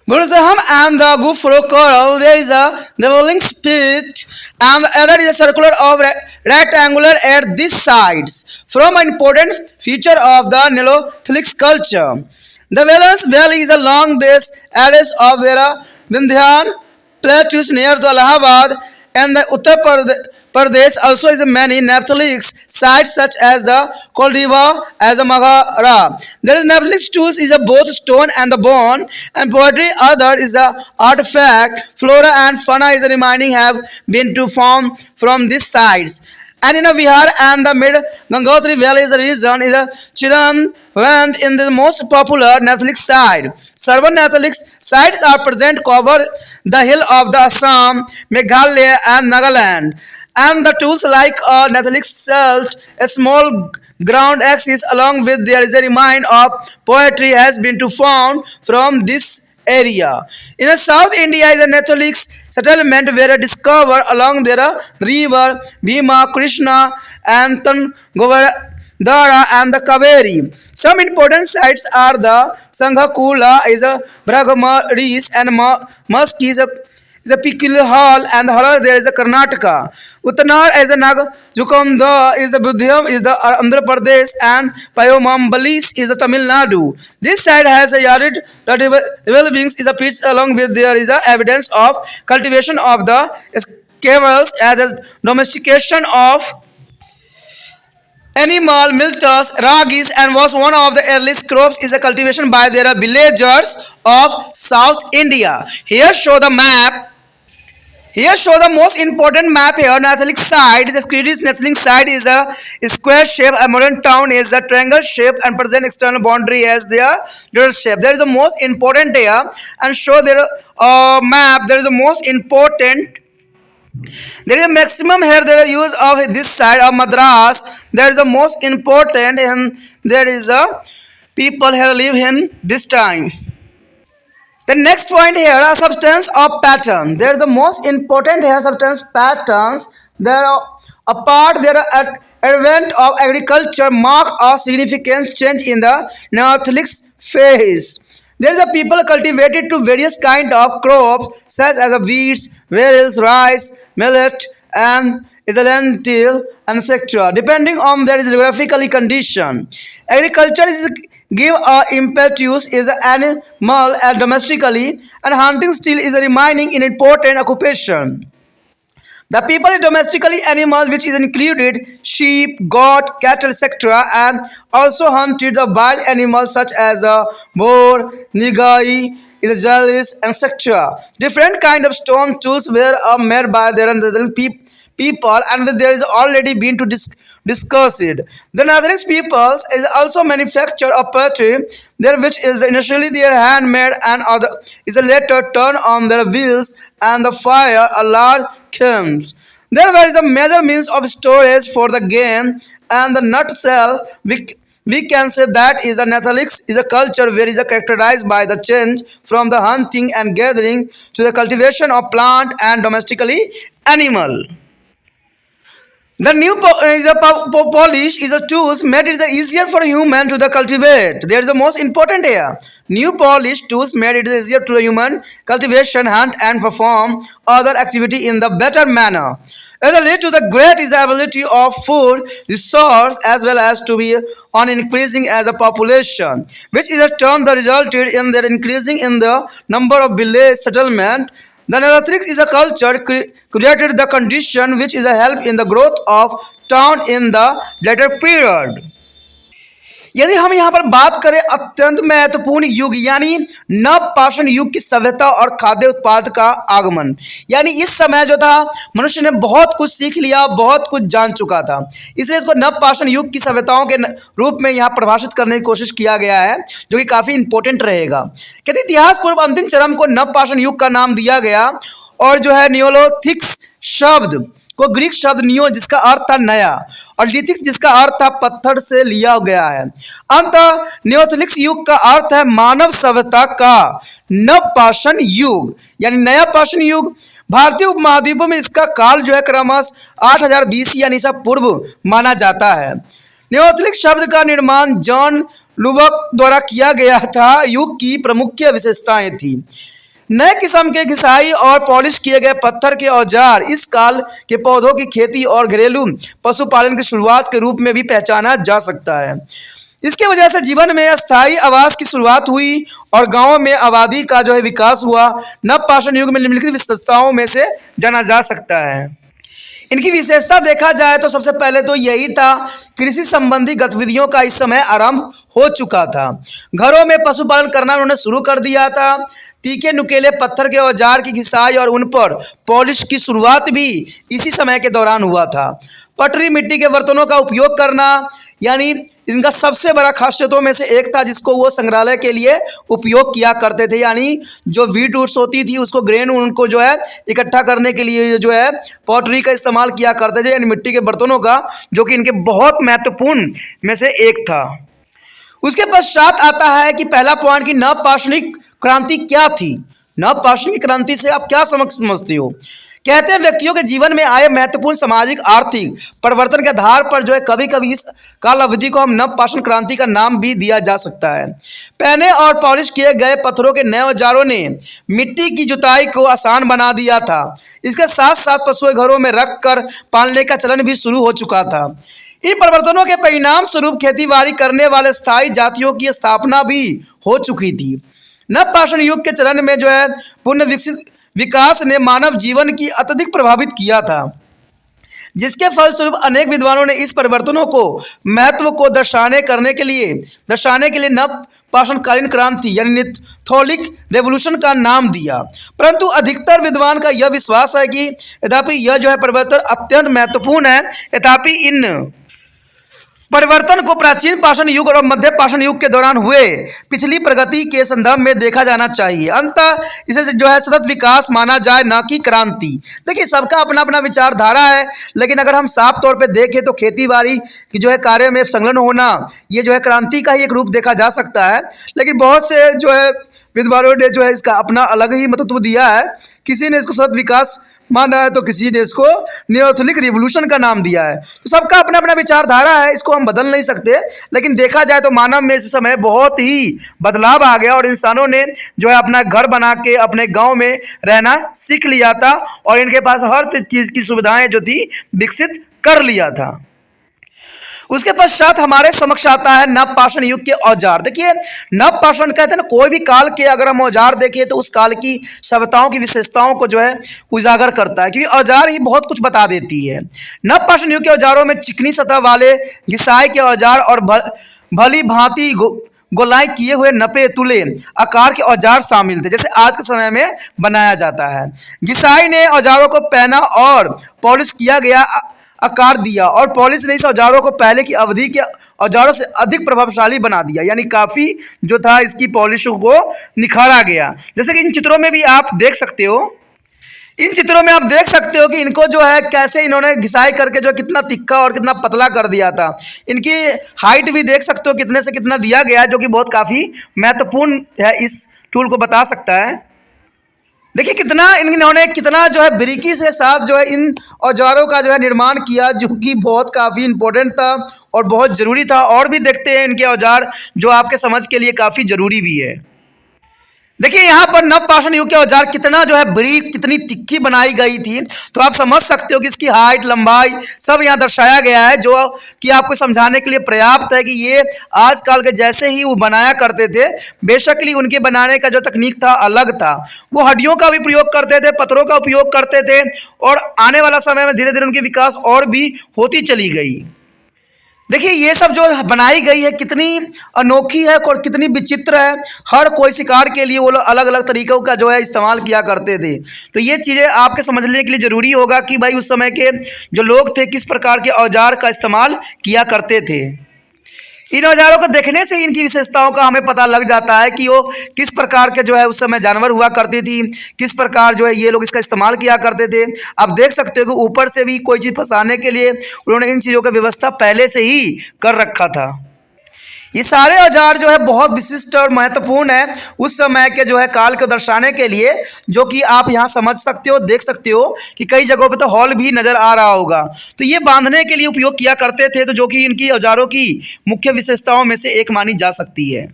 Burzaham and the Gufro coral. There is a leveling spit and the other is a circular of rectangular at these sides from an important feature of the Neolithic culture. The Velas Valley is along this edge of their Vindhyan plateaus near to Allahabad, and the Uttar Pradesh also is many Naphtalic sites such as the Koldiva as a Maghara. There is Naphtalic tools is a both stone and the bone, and poetry other is a artifact. Flora and fauna is a remaining have been to form from these sites. And in a Vihar and the mid Gangotri Valley region is a Chiran went in the most popular Nathalic site. Several Nathalic sites are present cover the hill of the Assam, Meghalaya and Nagaland. And the tools like a Nathalic celt, a small ground axis along with there is a remind of poetry has been to found from this area. In the South India is a Nathalic settlement where a discover along their river Bhima, Krishna, and Tungavodara and the Kaveri. Some important sites are the Sanghakula is a Brahmaris and Musk is a Pikil Hall and the Hall there is a Karnataka. Uttanar is a Nag Jukonda is the Buddhism is the Andhra Pradesh and Payomambalis is the Tamil Nadu. This side has a Yarid developing is a pitch along with there is a evidence of cultivation of the camels as a domestication of animal milters, ragis, and was one of the earliest crops is a cultivation by their villagers of South India. Here show the map. Here show the most important map here. Nathalic side is a Swedish Nathalic side is a square shape. A modern town is a triangle shape and present external boundary as their little shape. There is the most important here and show their map. There is the most important. There is a maximum here. There is use of this side of Madras. There is the most important and there is a people here live in this time. The next point here are substance of pattern. There is the most important here substance patterns. There are apart there are advent of agriculture mark a significant change in the Neolithic phase. There is a people cultivated to various kind of crops such as wheat, cereals, rice, millet, and is a lentil, etc. Depending on their geographically condition, agriculture is give a impetus is an animal and domestically, and hunting still is a remaining an important occupation. The people eat domestically animals which is included sheep, goat, cattle, etc. and also hunted the wild animals such as a boar, nigai, jellies, etc. Different kind of stone tools were made by their people and there is already been to discuss it. The Nathalic peoples is also manufacture of pottery there which is initially their handmade and other is later turned on their wheels and the fire a large kilns. There was a major means of storage for the game and the nutshell we can say that is a Nathalic is a culture where is characterized by the change from the hunting and gathering to the cultivation of plant and domestically animal. The new is a polish is a tools made it easier for human to the cultivate. There is the most important here. New polish tools made it easier to the human cultivation, hunt and perform other activity in the better manner. It led to the great ability of food resource as well as to be on increasing as a population, which is a term that resulted in their increasing in the number of village settlement. The Neolithic is a culture created the condition which is a help in the growth of town in the later period. यदि हम यहाँ पर बात करें अत्यंत महत्वपूर्ण युग यानी नवपाषाण युग की सभ्यता और खाद्य उत्पाद का आगमन, यानी इस समय जो था मनुष्य ने बहुत कुछ सीख लिया, बहुत कुछ जान चुका था, इसलिए इसको नवपाषाण युग की सभ्यताओं के रूप में यहाँ परिभाषित करने की कोशिश किया गया है, जो कि काफी इंपॉर्टेंट रहेगा। कहते इतिहास पूर्व अंतिम चरम को नवपाषाण युग का नाम दिया गया और जो है नियोलिथिक्स शब्द को ग्रीक शब्द नियो जिसका अर्थ था नया और लिथिक्स जिसका अर्थ था पत्थर से लिया गया है। अंततः नियोलिथिक युग का अर्थ है मानव सभ्यता का नवपाषाण युग यानी नया पाषाण युग। भारतीय उपमहाद्वीपों में इसका काल जो है क्रमशः 8000 BC यानी ईसा पूर्व माना जाता है। नियोलिथिक शब्द का निर्माण जॉन लुबक द्वारा किया गया था। युग की प्रमुख विशेषताएं थी नए किस्म के घिसाई और पॉलिश किए गए पत्थर के औजार, इस काल के पौधों की खेती और घरेलू पशुपालन की शुरुआत के रूप में भी पहचाना जा सकता है। इसके वजह से जीवन में अस्थायी आवास की शुरुआत हुई और गांवों में आबादी का जो है विकास हुआ। नवपाषाण युग में निम्नलिखित विशेषताओं में से जाना जा सकता है। इनकी विशेषता देखा जाए तो सबसे पहले तो यही था, कृषि संबंधी गतिविधियों का इस समय आरंभ हो चुका था। घरों में पशुपालन करना उन्होंने शुरू कर दिया था। तीखे नुकेले पत्थर के औजार की घिसाई और उन पर पॉलिश की शुरुआत भी इसी समय के दौरान हुआ था। पटरी मिट्टी के बर्तनों का उपयोग करना, यानी इनका सबसे बड़ा खासियतों में से एक था जिसको वो संग्रहालय के लिए उपयोग किया करते थे। यानी जो वीट वूट्स होती थी उसको ग्रेन उनको जो है इकट्ठा करने के लिए जो है पॉटरी का इस्तेमाल किया करते थे, यानी मिट्टी के बर्तनों का, जो कि इनके बहुत महत्वपूर्ण में से एक था। उसके पश्चात आता है कि पहला पॉइंट कि नवपाषाणिक क्रांति क्या थी। नवपाषाणिक क्रांति से आप क्या समझते हो? कहते हैं व्यक्तियों के जीवन में आए महत्वपूर्ण सामाजिक आर्थिक परिवर्तन के आधार पर जो है कभी कभी इस काल अवधि को हम नवपाषाण क्रांति का नाम भी दिया जा सकता है। पहने और पॉलिश किए गए पत्थरों के नए औजारों ने मिट्टी की जुताई को आसान बना दिया था। इसके साथ साथ पशुएं घरों में रख कर पालने का चलन भी शुरू हो चुका था। इन परिवर्तनों के परिणाम स्वरूप खेतीबाड़ी करने वाले स्थायी जातियों की स्थापना भी हो चुकी थी। नवपाषाण युग के चलन में जो है पूर्ण विकसित विकास ने मानव जीवन की अत्यधिक प्रभावित किया था, जिसके फलस्वरूप अनेक विद्वानों ने इस परिवर्तनों को महत्व को दर्शाने के लिए नवपाषाणकालीन क्रांति यानी नेथोलिक रेवोल्यूशन का नाम दिया। परंतु अधिकतर विद्वान का यह विश्वास है कि यद्यपि यह जो है परिवर्तन अत्यंत महत्वपूर्ण है, तथापि इन परिवर्तन को प्राचीन पाषाण युग और मध्य पाषाण युग के दौरान हुए पिछली प्रगति के संदर्भ में देखा जाना चाहिए। अंततः इसे जो है सतत विकास माना जाए, न कि क्रांति। देखिए, सबका अपना अपना विचारधारा है, लेकिन अगर हम साफ तौर पे देखें तो खेतीबाड़ी की जो है कार्य में संलग्न होना, ये जो है क्रांति का ही एक रूप देखा जा सकता है। लेकिन बहुत से जो है विद्वानों ने जो है इसका अपना अलग ही महत्व दिया है। किसी ने इसको सतत विकास माना है तो किसी ने इसको नियोलिथिक रिवोल्यूशन का नाम दिया है। तो सबका अपना अपना विचारधारा है, इसको हम बदल नहीं सकते। लेकिन देखा जाए तो मानव में इस समय बहुत ही बदलाव आ गया और इंसानों ने जो है अपना घर बना के अपने गांव में रहना सीख लिया था और इनके पास हर चीज़ की सुविधाएं जो थी विकसित कर लिया था। उसके पश्चात हमारे समक्ष आता है नवपाषाण युग के औजार। देखिए, नवपाषाण कहते हैं ना, कोई भी काल के अगर हम औजार देखें तो उस काल की सभ्यताओं की विशेषताओं को जो है उजागर करता है, क्योंकि औजार ही बहुत कुछ बता देती है। नवपाषाण युग के औजारों में चिकनी सतह वाले घिसाई के औजार और भली भांति गोलाई किए हुए नपे तुले आकार के औजार शामिल थे, जैसे आज के समय में बनाया जाता है। घिसाई ने औजारों को पहना और पॉलिश किया गया आकार दिया, और पॉलिश ने इस औजारों को पहले की अवधि के औजारों से अधिक प्रभावशाली बना दिया, यानी काफ़ी जो था इसकी पॉलिश को निखारा गया। जैसे कि इन चित्रों में भी आप देख सकते हो, इन चित्रों में आप देख सकते हो कि इनको जो है कैसे इन्होंने घिसाई करके जो कितना तिक्का और कितना पतला कर दिया था। इनकी हाइट भी देख सकते हो कितने से कितना दिया गया है, जो कि बहुत काफ़ी महत्वपूर्ण है, इस टूल को बता सकता है। देखिए इन्होंने कितना जो है बारीकी से साथ जो है इन औजारों का जो है निर्माण किया, जो कि बहुत काफ़ी इंपॉर्टेंट था और बहुत ज़रूरी था। और भी देखते हैं इनके औजार जो आपके समझ के लिए काफ़ी ज़रूरी भी है। देखिए, यहाँ पर नवपाषाण युग के औजार कितना जो है बड़ी कितनी तिक्की बनाई गई थी, तो आप समझ सकते हो कि इसकी हाइट लंबाई सब यहाँ दर्शाया गया है, जो कि आपको समझाने के लिए पर्याप्त है कि ये आजकल के जैसे ही वो बनाया करते थे। बेशक उनके बनाने का जो तकनीक था अलग था, वो हड्डियों का भी प्रयोग करते थे, पत्थरों का उपयोग करते थे, और आने वाला समय में धीरे धीरे उनकी विकास और भी होती चली गई। देखिए, ये सब जो बनाई गई है कितनी अनोखी है और कितनी विचित्र है। हर कोई शिकार के लिए वो लोग अलग अलग तरीक़ों का जो है इस्तेमाल किया करते थे। तो ये चीज़ें आपके समझने के लिए ज़रूरी होगा कि भाई उस समय के जो लोग थे किस प्रकार के औजार का इस्तेमाल किया करते थे। इन औजारों को देखने से इनकी विशेषताओं का हमें पता लग जाता है कि वो किस प्रकार के जो है उस समय जानवर हुआ करती थी, किस प्रकार जो है ये लोग इसका इस्तेमाल किया करते थे। आप देख सकते हो कि ऊपर से भी कोई चीज़ फंसाने के लिए उन्होंने इन चीज़ों का व्यवस्था पहले से ही कर रखा था। ये सारे औजार जो है बहुत विशिष्ट और महत्वपूर्ण है उस समय के जो है काल को दर्शाने के लिए, जो कि आप यहाँ समझ सकते हो, देख सकते हो कि कई जगहों पे तो हॉल भी नज़र आ रहा होगा। तो ये बांधने के लिए उपयोग किया करते थे, तो जो कि इनकी औजारों की मुख्य विशेषताओं में से एक मानी जा सकती है।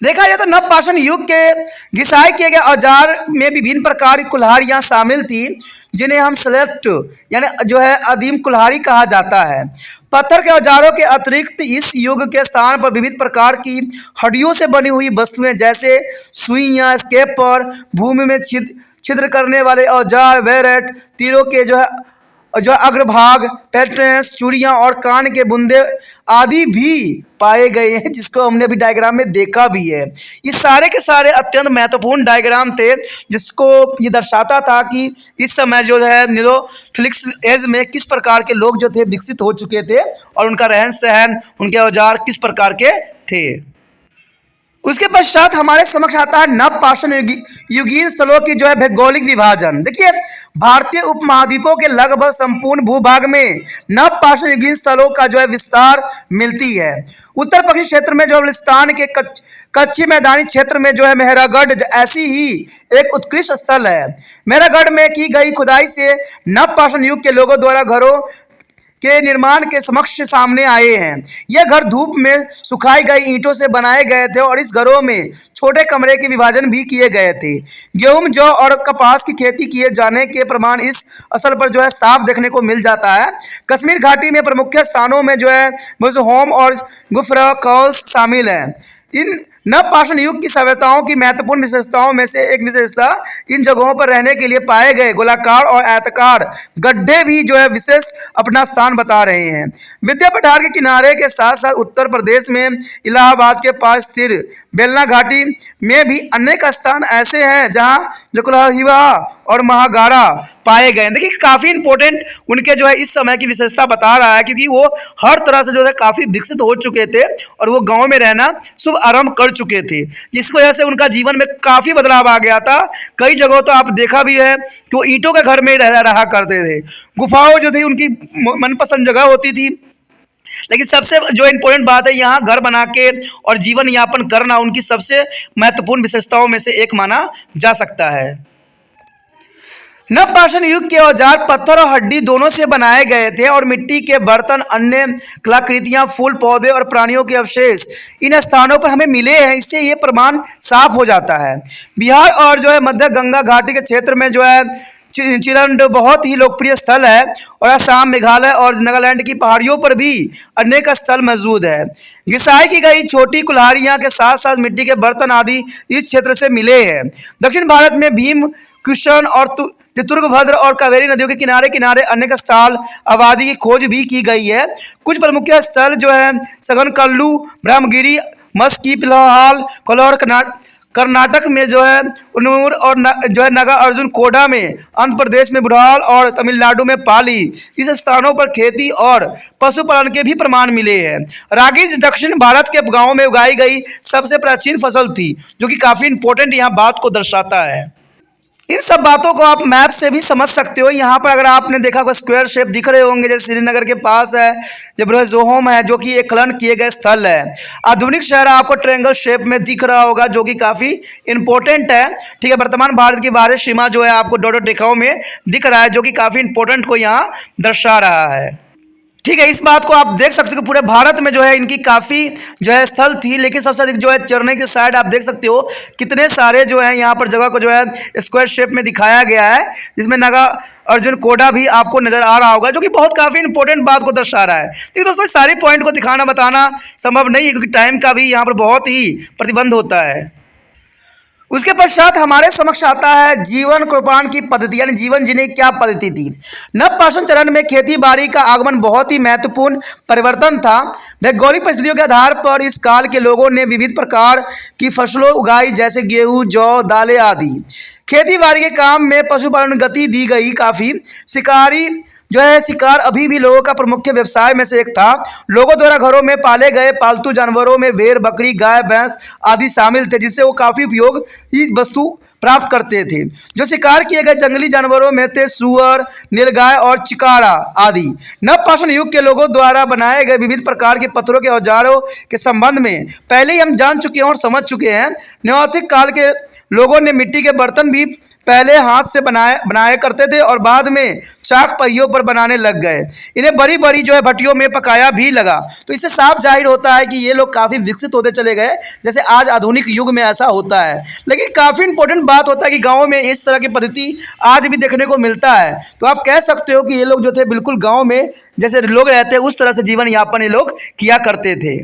देखा जाए तो नवपाषाण युग के घिसाई किए गए औजार में विभिन्न प्रकार की कुल्हाड़ियाँ शामिल थी, जिन्हें हम सेलेक्ट यानी जो है आदिम कुल्हाड़ी कहा जाता है। पत्थर के औजारों के अतिरिक्त इस युग के स्थान पर विविध प्रकार की हड्डियों से बनी हुई वस्तुएं जैसे सुइयां, स्केपर, भूमि में छिद्र करने वाले औजार, वेरेट, तीरों के जो अग्रभाग, पैटर्न्स, चूड़ियां और कान के बुंदे आदि भी पाए गए हैं, जिसको हमने अभी डायग्राम में देखा भी है। ये सारे के सारे अत्यंत महत्वपूर्ण डायग्राम थे, जिसको ये दर्शाता था कि इस समय जो है नीलोथिक एज में किस प्रकार के लोग जो थे विकसित हो चुके थे और उनका रहन सहन, उनके औजार किस प्रकार के थे। उसके पश्चात हमारे समक्ष आता है नवपाषाण युगीन स्थलों की जो है भौगोलिक विभाजन। देखिए, भारतीय उपमहाद्वीपों के लगभग संपूर्ण भूभाग में नवपाषाण युगीन स्थलों का जो है विस्तार मिलती है। उत्तर पश्चिम क्षेत्र में जो बलुचिस्तान के कच्ची मैदानी क्षेत्र में जो है मेहरागढ़ ऐसी ही एक उत्कृष्ट स्थल है। मेहरागढ़ में की गई खुदाई से नवपाषाण युग के लोगों द्वारा घरों के निर्माण के समक्ष सामने आए हैं। यह घर धूप में सुखाई गई ईंटों से बनाए गए थे और इस घरों में छोटे कमरे के विभाजन भी किए गए थे। गेहूं, जौ और कपास की खेती किए जाने के प्रमाण इस असल पर जो है साफ देखने को मिल जाता है। कश्मीर घाटी में प्रमुख स्थानों में जो है मुजहोम और गुफरा कौल्स शामिल हैं। इन नवपाषाण युग की सभ्यताओं की महत्वपूर्ण विशेषताओं में से एक विशेषता इन जगहों पर रहने के लिए पाए गए गोलाकार और आयताकार गड्ढे भी जो है विशेष अपना स्थान बता रहे हैं। विंध्य पठार के किनारे के साथ साथ उत्तर प्रदेश में इलाहाबाद के पास स्थित बेलना घाटी में भी अनेक स्थान ऐसे हैं जहां जोकुलहिवा और महागारा पाए गए। देखिए, काफ़ी इंपॉर्टेंट उनके जो है इस समय की विशेषता बता रहा है, क्योंकि वो हर तरह से जो है काफ़ी विकसित हो चुके थे और वो गांव में रहना शुभ आरंभ कर चुके थे, जिस वजह से उनका जीवन में काफ़ी बदलाव आ गया था। कई जगहों तो आप देखा भी है कि वो ईंटों के घर में रहा करते थे। गुफाओं जो थी उनकी मनपसंद जगह होती थी। लेकिन सबसे जो इम्पोर्टेंट बात है, यहाँ घर बना के और जीवन यापन करना उनकी सबसे महत्वपूर्ण विशेषताओं में से एक माना जा सकता है। नवपाषाण युग के औजार पत्थर और हड्डी दोनों से बनाए गए थे और मिट्टी के बर्तन, अन्य कलाकृतियां, फूल, पौधे और प्राणियों के अवशेष इन स्थानों पर हमें मिले हैं। इससे ये प्रमाण साफ हो जाता है। बिहार और जो है मध्य गंगा घाटी के क्षेत्र में जो है चिरंड बहुत ही लोकप्रिय स्थल है और असम, मेघालय और नागालैंड की पहाड़ियों पर भी अनेक स्थल मौजूद है। घिसाई की गई छोटी कुल्हाड़ियां के साथ साथ मिट्टी के बर्तन आदि इस क्षेत्र से मिले हैं। दक्षिण भारत में भीम, कृष्ण और तुंगभद्र और कावेरी नदियों के किनारे किनारे अनेक स्थल आबादी की खोज भी की गई है। कुछ प्रमुख स्थल जो है सगनकल्लू, ब्रह्मगिरी, मस्की, पिल्हाल, कोल्हार कर्नाटक में जो है उन्नूर और जो है नागा अर्जुन कोडा में, आंध्र प्रदेश में बुढ़ाल और तमिलनाडु में पाली। इस स्थानों पर खेती और पशुपालन के भी प्रमाण मिले हैं। रागी दक्षिण भारत के गांवों में उगाई गई सबसे प्राचीन फसल थी, जो कि काफ़ी इंपॉर्टेंट यहाँ बात को दर्शाता है। इन सब बातों को आप मैप से भी समझ सकते हो। यहाँ पर अगर आपने देखा कोई स्क्वायर शेप दिख रहे होंगे, जैसे श्रीनगर के पास है जो ब्रह्मोहम है, जो कि एक खनन किए गए स्थल है। आधुनिक शहर आपको ट्रायंगल शेप में दिख रहा होगा, जो कि काफ़ी इंपॉर्टेंट है। ठीक है, वर्तमान भारत की बाहरी सीमा जो है आपको डॉट रेखाओं में दिख रहा है, जो कि काफ़ी इंपॉर्टेंट को यहाँ दर्शा रहा है। ठीक है, इस बात को आप देख सकते हो कि पूरे भारत में जो है इनकी काफ़ी जो है स्थल थी, लेकिन सबसे अधिक जो है चरने के साइड आप देख सकते हो कितने सारे जो है यहाँ पर जगह को जो है स्क्वायर शेप में दिखाया गया है, जिसमें नागा अर्जुन कोडा भी आपको नजर आ रहा होगा, जो कि बहुत काफ़ी इंपॉर्टेंट बात को दर्शा रहा है। ठीक है दोस्तों, सारे पॉइंट को दिखाना बताना संभव नहीं है, क्योंकि टाइम का भी यहाँ पर बहुत ही प्रतिबंध होता है। उसके पश्चात हमारे समक्ष आता है जीवन कृपाण की पद्धति, यानी जीवन जीने की क्या पद्धति थी। नवपाषाण चरण में खेती बाड़ी का आगमन बहुत ही महत्वपूर्ण परिवर्तन था। भौगोलिक परिस्थितियों के आधार पर इस काल के लोगों ने विविध प्रकार की फसलों उगाई, जैसे गेहूं, जौ, दालें आदि। खेती बाड़ी के काम में पशुपालन गति दी गई। काफ़ी शिकारी जो है शिकार अभी भी लोगों का प्रमुख व्यवसाय में से एक था। लोगों द्वारा घरों में पाले गए पालतू जानवरों में भेड़, बकरी, गाय, भैंस आदि शामिल थे, जिससे वो काफ़ी उपयोग इस वस्तु प्राप्त करते थे। जो शिकार किए गए जंगली जानवरों में थे सुअर, नीलगाय और चिकारा आदि। नवपाषाण युग के लोगों द्वारा बनाए गए विविध प्रकार के पत्थरों के औजारों के संबंध में पहले ही हम जान चुके हैं और समझ चुके हैं। नीलोथिक काल के लोगों ने मिट्टी के बर्तन भी पहले हाथ से बनाया करते थे और बाद में चाक पहियों पर बनाने लग गए। इन्हें बड़ी बड़ी जो है भट्टियों में पकाया भी लगा। तो इससे साफ जाहिर होता है कि ये लोग काफ़ी विकसित होते चले गए, जैसे आज आधुनिक युग में ऐसा होता है। लेकिन काफ़ी इंपॉर्टेंट बात होता है कि गाँव में इस तरह की पद्धति आज भी देखने को मिलता है। तो आप कह सकते हो कि ये लोग जो थे बिल्कुल गाँव में जैसे लोग रहते हैं उस तरह से जीवन यापन ये लोग किया करते थे।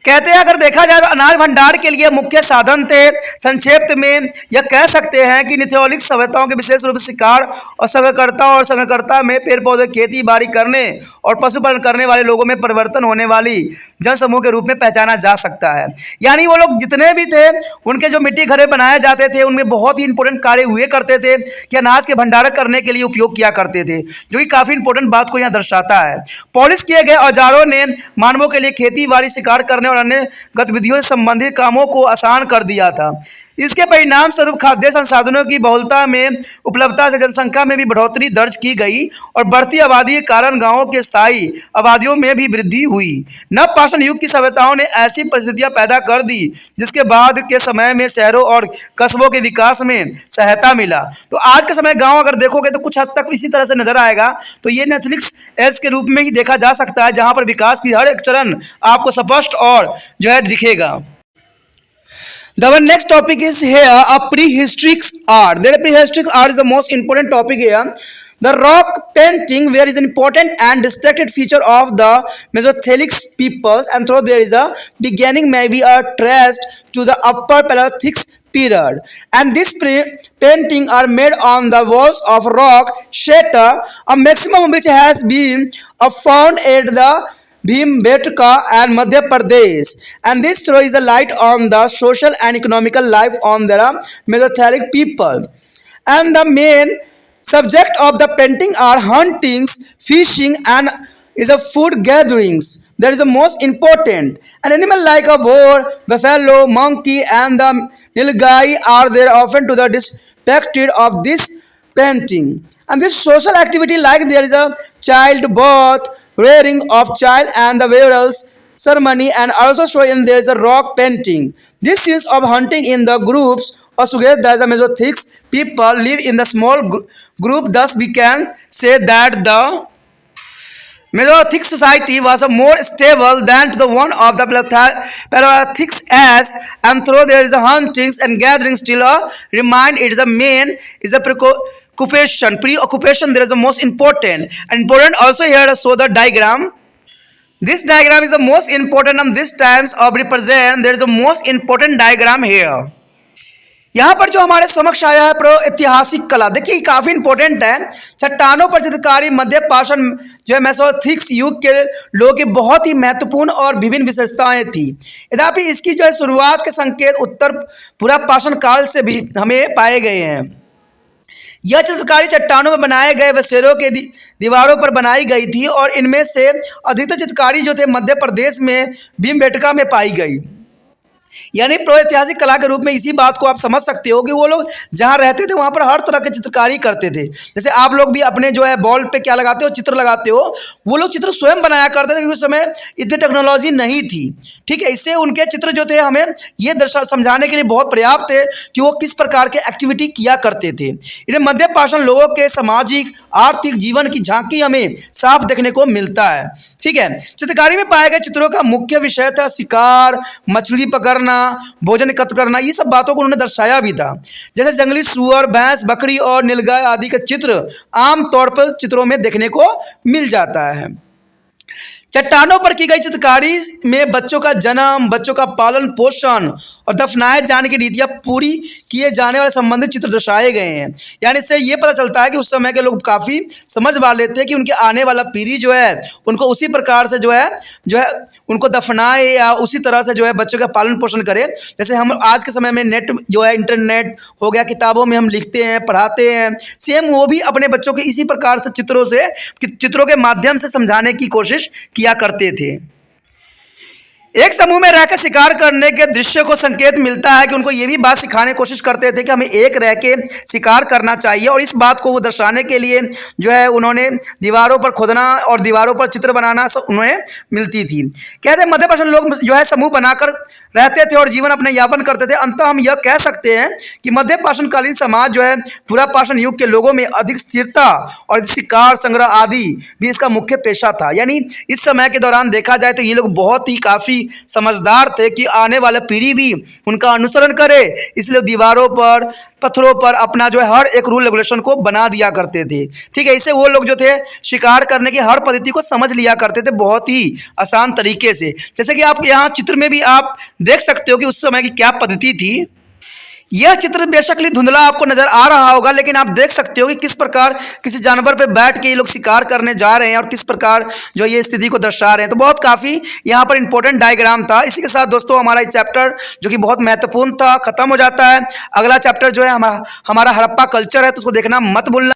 कहते हैं अगर देखा जाए तो अनाज भंडार के लिए मुख्य साधन थे। संक्षेप में यह कह सकते हैं कि निथोलिक सभ्यताओं के विशेष रूप से शिकार और संग्रहकर्ता में पेड़ पौधे खेती बाड़ी करने और पशुपालन करने वाले लोगों में परिवर्तन होने वाली जनसमूह के रूप में पहचाना जा सकता है। यानी वो लोग जितने भी थे उनके जो मिट्टी घरे बनाए जाते थे उनमें बहुत ही इंपॉर्टेंट कार्य हुए करते थे कि अनाज के भंडारण करने के लिए उपयोग किया करते थे, जो कि काफ़ी इंपॉर्टेंट बात को यहाँ दर्शाता है। पॉलिश किए गए औजारों ने मानवों के लिए खेती बाड़ी शिकार करने और अन्य गतिविधियों से संबंधित कामों को आसान कर दिया था। इसके परिणाम स्वरूप खाद्य संसाधनों की बहुलता में उपलब्धता से जनसंख्या में भी बढ़ोतरी दर्ज की गई और बढ़ती आबादी के कारण गांवों के स्थायी आबादियों में भी वृद्धि हुई। नवपाषाण युग की सभ्यताओं ने ऐसी परिस्थितियां पैदा कर दी जिसके बाद के समय में शहरों और कस्बों के विकास में सहायता मिला। तो आज के समय गाँव अगर देखोगे तो कुछ हद तक इसी तरह से नजर आएगा। तो ये नेथलिक्स एज के रूप में ही देखा जा सकता है, जहाँ पर विकास की हर एक चरण आपको स्पष्ट और जो है दिखेगा। The next topic is here a prehistoric art. The prehistoric art is the most important topic here. The rock painting, where is an important and distinctive feature of the Mesothelic peoples, and though there is a beginning, maybe a traced to the upper Paleolithic period. And this painting are made on the walls of rock strata, a maximum of which has been found at the Bhimbetka and Madhya Pradesh, and this throws a light on the social and economical life on the Mesothelic people. And the main subject of the painting are huntings, fishing, and is a food gatherings. That is the most important. An animal like a boar, buffalo, monkey, and the nilgai are there often to the depicted of this painting. And this social activity like there is a child birth, rearing of child and the burial ceremony, and also show in there is a rock painting. This scenes of hunting in the groups or together as a Mesothelic people live in the small group. Thus we can say that the Mesothelic society was a more stable than the one of the Paleolithic as, and though there is a huntings and gatherings still remain, it is a main is a preoccupation there is the most important. And important also here to show the diagram. This diagram is the most important of this times of represent. There is the most important diagram here. यहाँ पर जो हमारे समक्ष आया है pro ऐतिहासिक कला, देखिए काफ़ी इंपॉर्टेंट है। चट्टानों पर चित्रकारी मध्य पाषाण जो है मेसोथिक युग के लोगों की बहुत ही महत्वपूर्ण और विभिन्न विशेषताएं थी। यद्यपि इसकी जो है शुरुआत के संकेत उत्तर पूरा पाषाण काल से भी हमें पाए गए हैं। यह चित्रकारी चट्टानों में बनाए गए बसेरों के दीवारों पर बनाई गई थी और इनमें से अधिकतर चित्रकारी जो थे मध्य प्रदेश में भीमबेटका में पाई गई। यानी प्रो-ऐतिहासिक कला के रूप में इसी बात को आप समझ सकते हो कि वो लोग जहाँ रहते थे वहाँ पर हर तरह की चित्रकारी करते थे। जैसे आप लोग भी अपने जो है बॉल पे क्या लगाते हो, चित्र लगाते हो, वो लोग चित्र स्वयं बनाया करते थे क्योंकि उस समय इतनी टेक्नोलॉजी नहीं थी। ठीक है, इससे उनके चित्र जो थे हमें ये समझाने के लिए बहुत पर्याप्त थे कि वो किस प्रकार के एक्टिविटी किया करते थे। इन्हें मध्य पाषाण लोगों के सामाजिक आर्थिक जीवन की झांकी हमें साफ देखने को मिलता है। ठीक है, चित्रकारी में पाए गए चित्रों का मुख्य विषय था शिकार, मछली पकड़ना, भोजन एकत्र करना। ये सब बातों को उन्होंने दर्शाया भी था। जैसे जंगली सुअर, भैंस, बकरी और नीलगाय आदि का चित्र आमतौर पर चित्रों में देखने को मिल जाता है। चट्टानों पर की गई चित्रकारी में बच्चों का जन्म, बच्चों का पालन पोषण और दफनाए जाने की रीतियाँ पूरी किए जाने वाले संबंधित चित्र दर्शाए गए हैं। यानी इससे ये पता चलता है कि उस समय के लोग काफ़ी समझ वाले थे कि उनके आने वाला पीढ़ी जो है उनको उसी प्रकार से जो है उनको दफनाए या उसी तरह से जो है बच्चों का पालन पोषण करे। जैसे हम आज के समय में नेट जो है इंटरनेट हो गया, किताबों में हम लिखते हैं, पढ़ाते हैं, सेम वो भी अपने बच्चों के इसी प्रकार से चित्रों के माध्यम से समझाने की कोशिश किया करते थे। एक समूह में रहकर शिकार करने के दृश्य को संकेत मिलता है कि उनको ये भी बात सिखाने की कोशिश करते थे कि हमें एक रह के शिकार करना चाहिए, और इस बात को वो दर्शाने के लिए जो है उन्होंने दीवारों पर खोदना और दीवारों पर चित्र बनाना सब उन्हें मिलती थी। कहते हैं मध्य पाषाण लोग जो है समूह बनाकर रहते थे और जीवन अपने यापन करते थे। अंततः हम यह कह सकते हैं कि मध्य पाषाणकालीन समाज जो है पूरा पाषाण युग के लोगों में अधिक स्थिरता और शिकार संग्रह आदि भी इसका मुख्य पेशा था। यानी इस समय के दौरान देखा जाए तो ये लोग बहुत ही काफ़ी समझदार थे कि आने वाला पीढ़ी भी उनका अनुसरण करे, इसलिए दीवारों पर पत्थरों पर अपना जो है हर एक रूल रेगुलेशन को बना दिया करते थे। ठीक है, इससे वो लोग जो थे शिकार करने की हर पद्धति को समझ लिया करते थे बहुत ही आसान तरीके से। जैसे कि आप यहाँ चित्र में भी आप देख सकते हो कि उस समय की क्या पद्धति थी। यह चित्र बेशक धुंधला आपको नजर आ रहा होगा, लेकिन आप देख सकते हो कि किस प्रकार किसी जानवर पर बैठ के ये लोग शिकार करने जा रहे हैं और किस प्रकार जो ये स्थिति को दर्शा रहे हैं। तो बहुत काफ़ी यहाँ पर इंपॉर्टेंट डायग्राम था। इसी के साथ दोस्तों हमारा ये चैप्टर जो कि बहुत महत्वपूर्ण था खत्म हो जाता है। अगला चैप्टर जो है हमारा हड़प्पा कल्चर है, तो उसको देखना मत भूलना।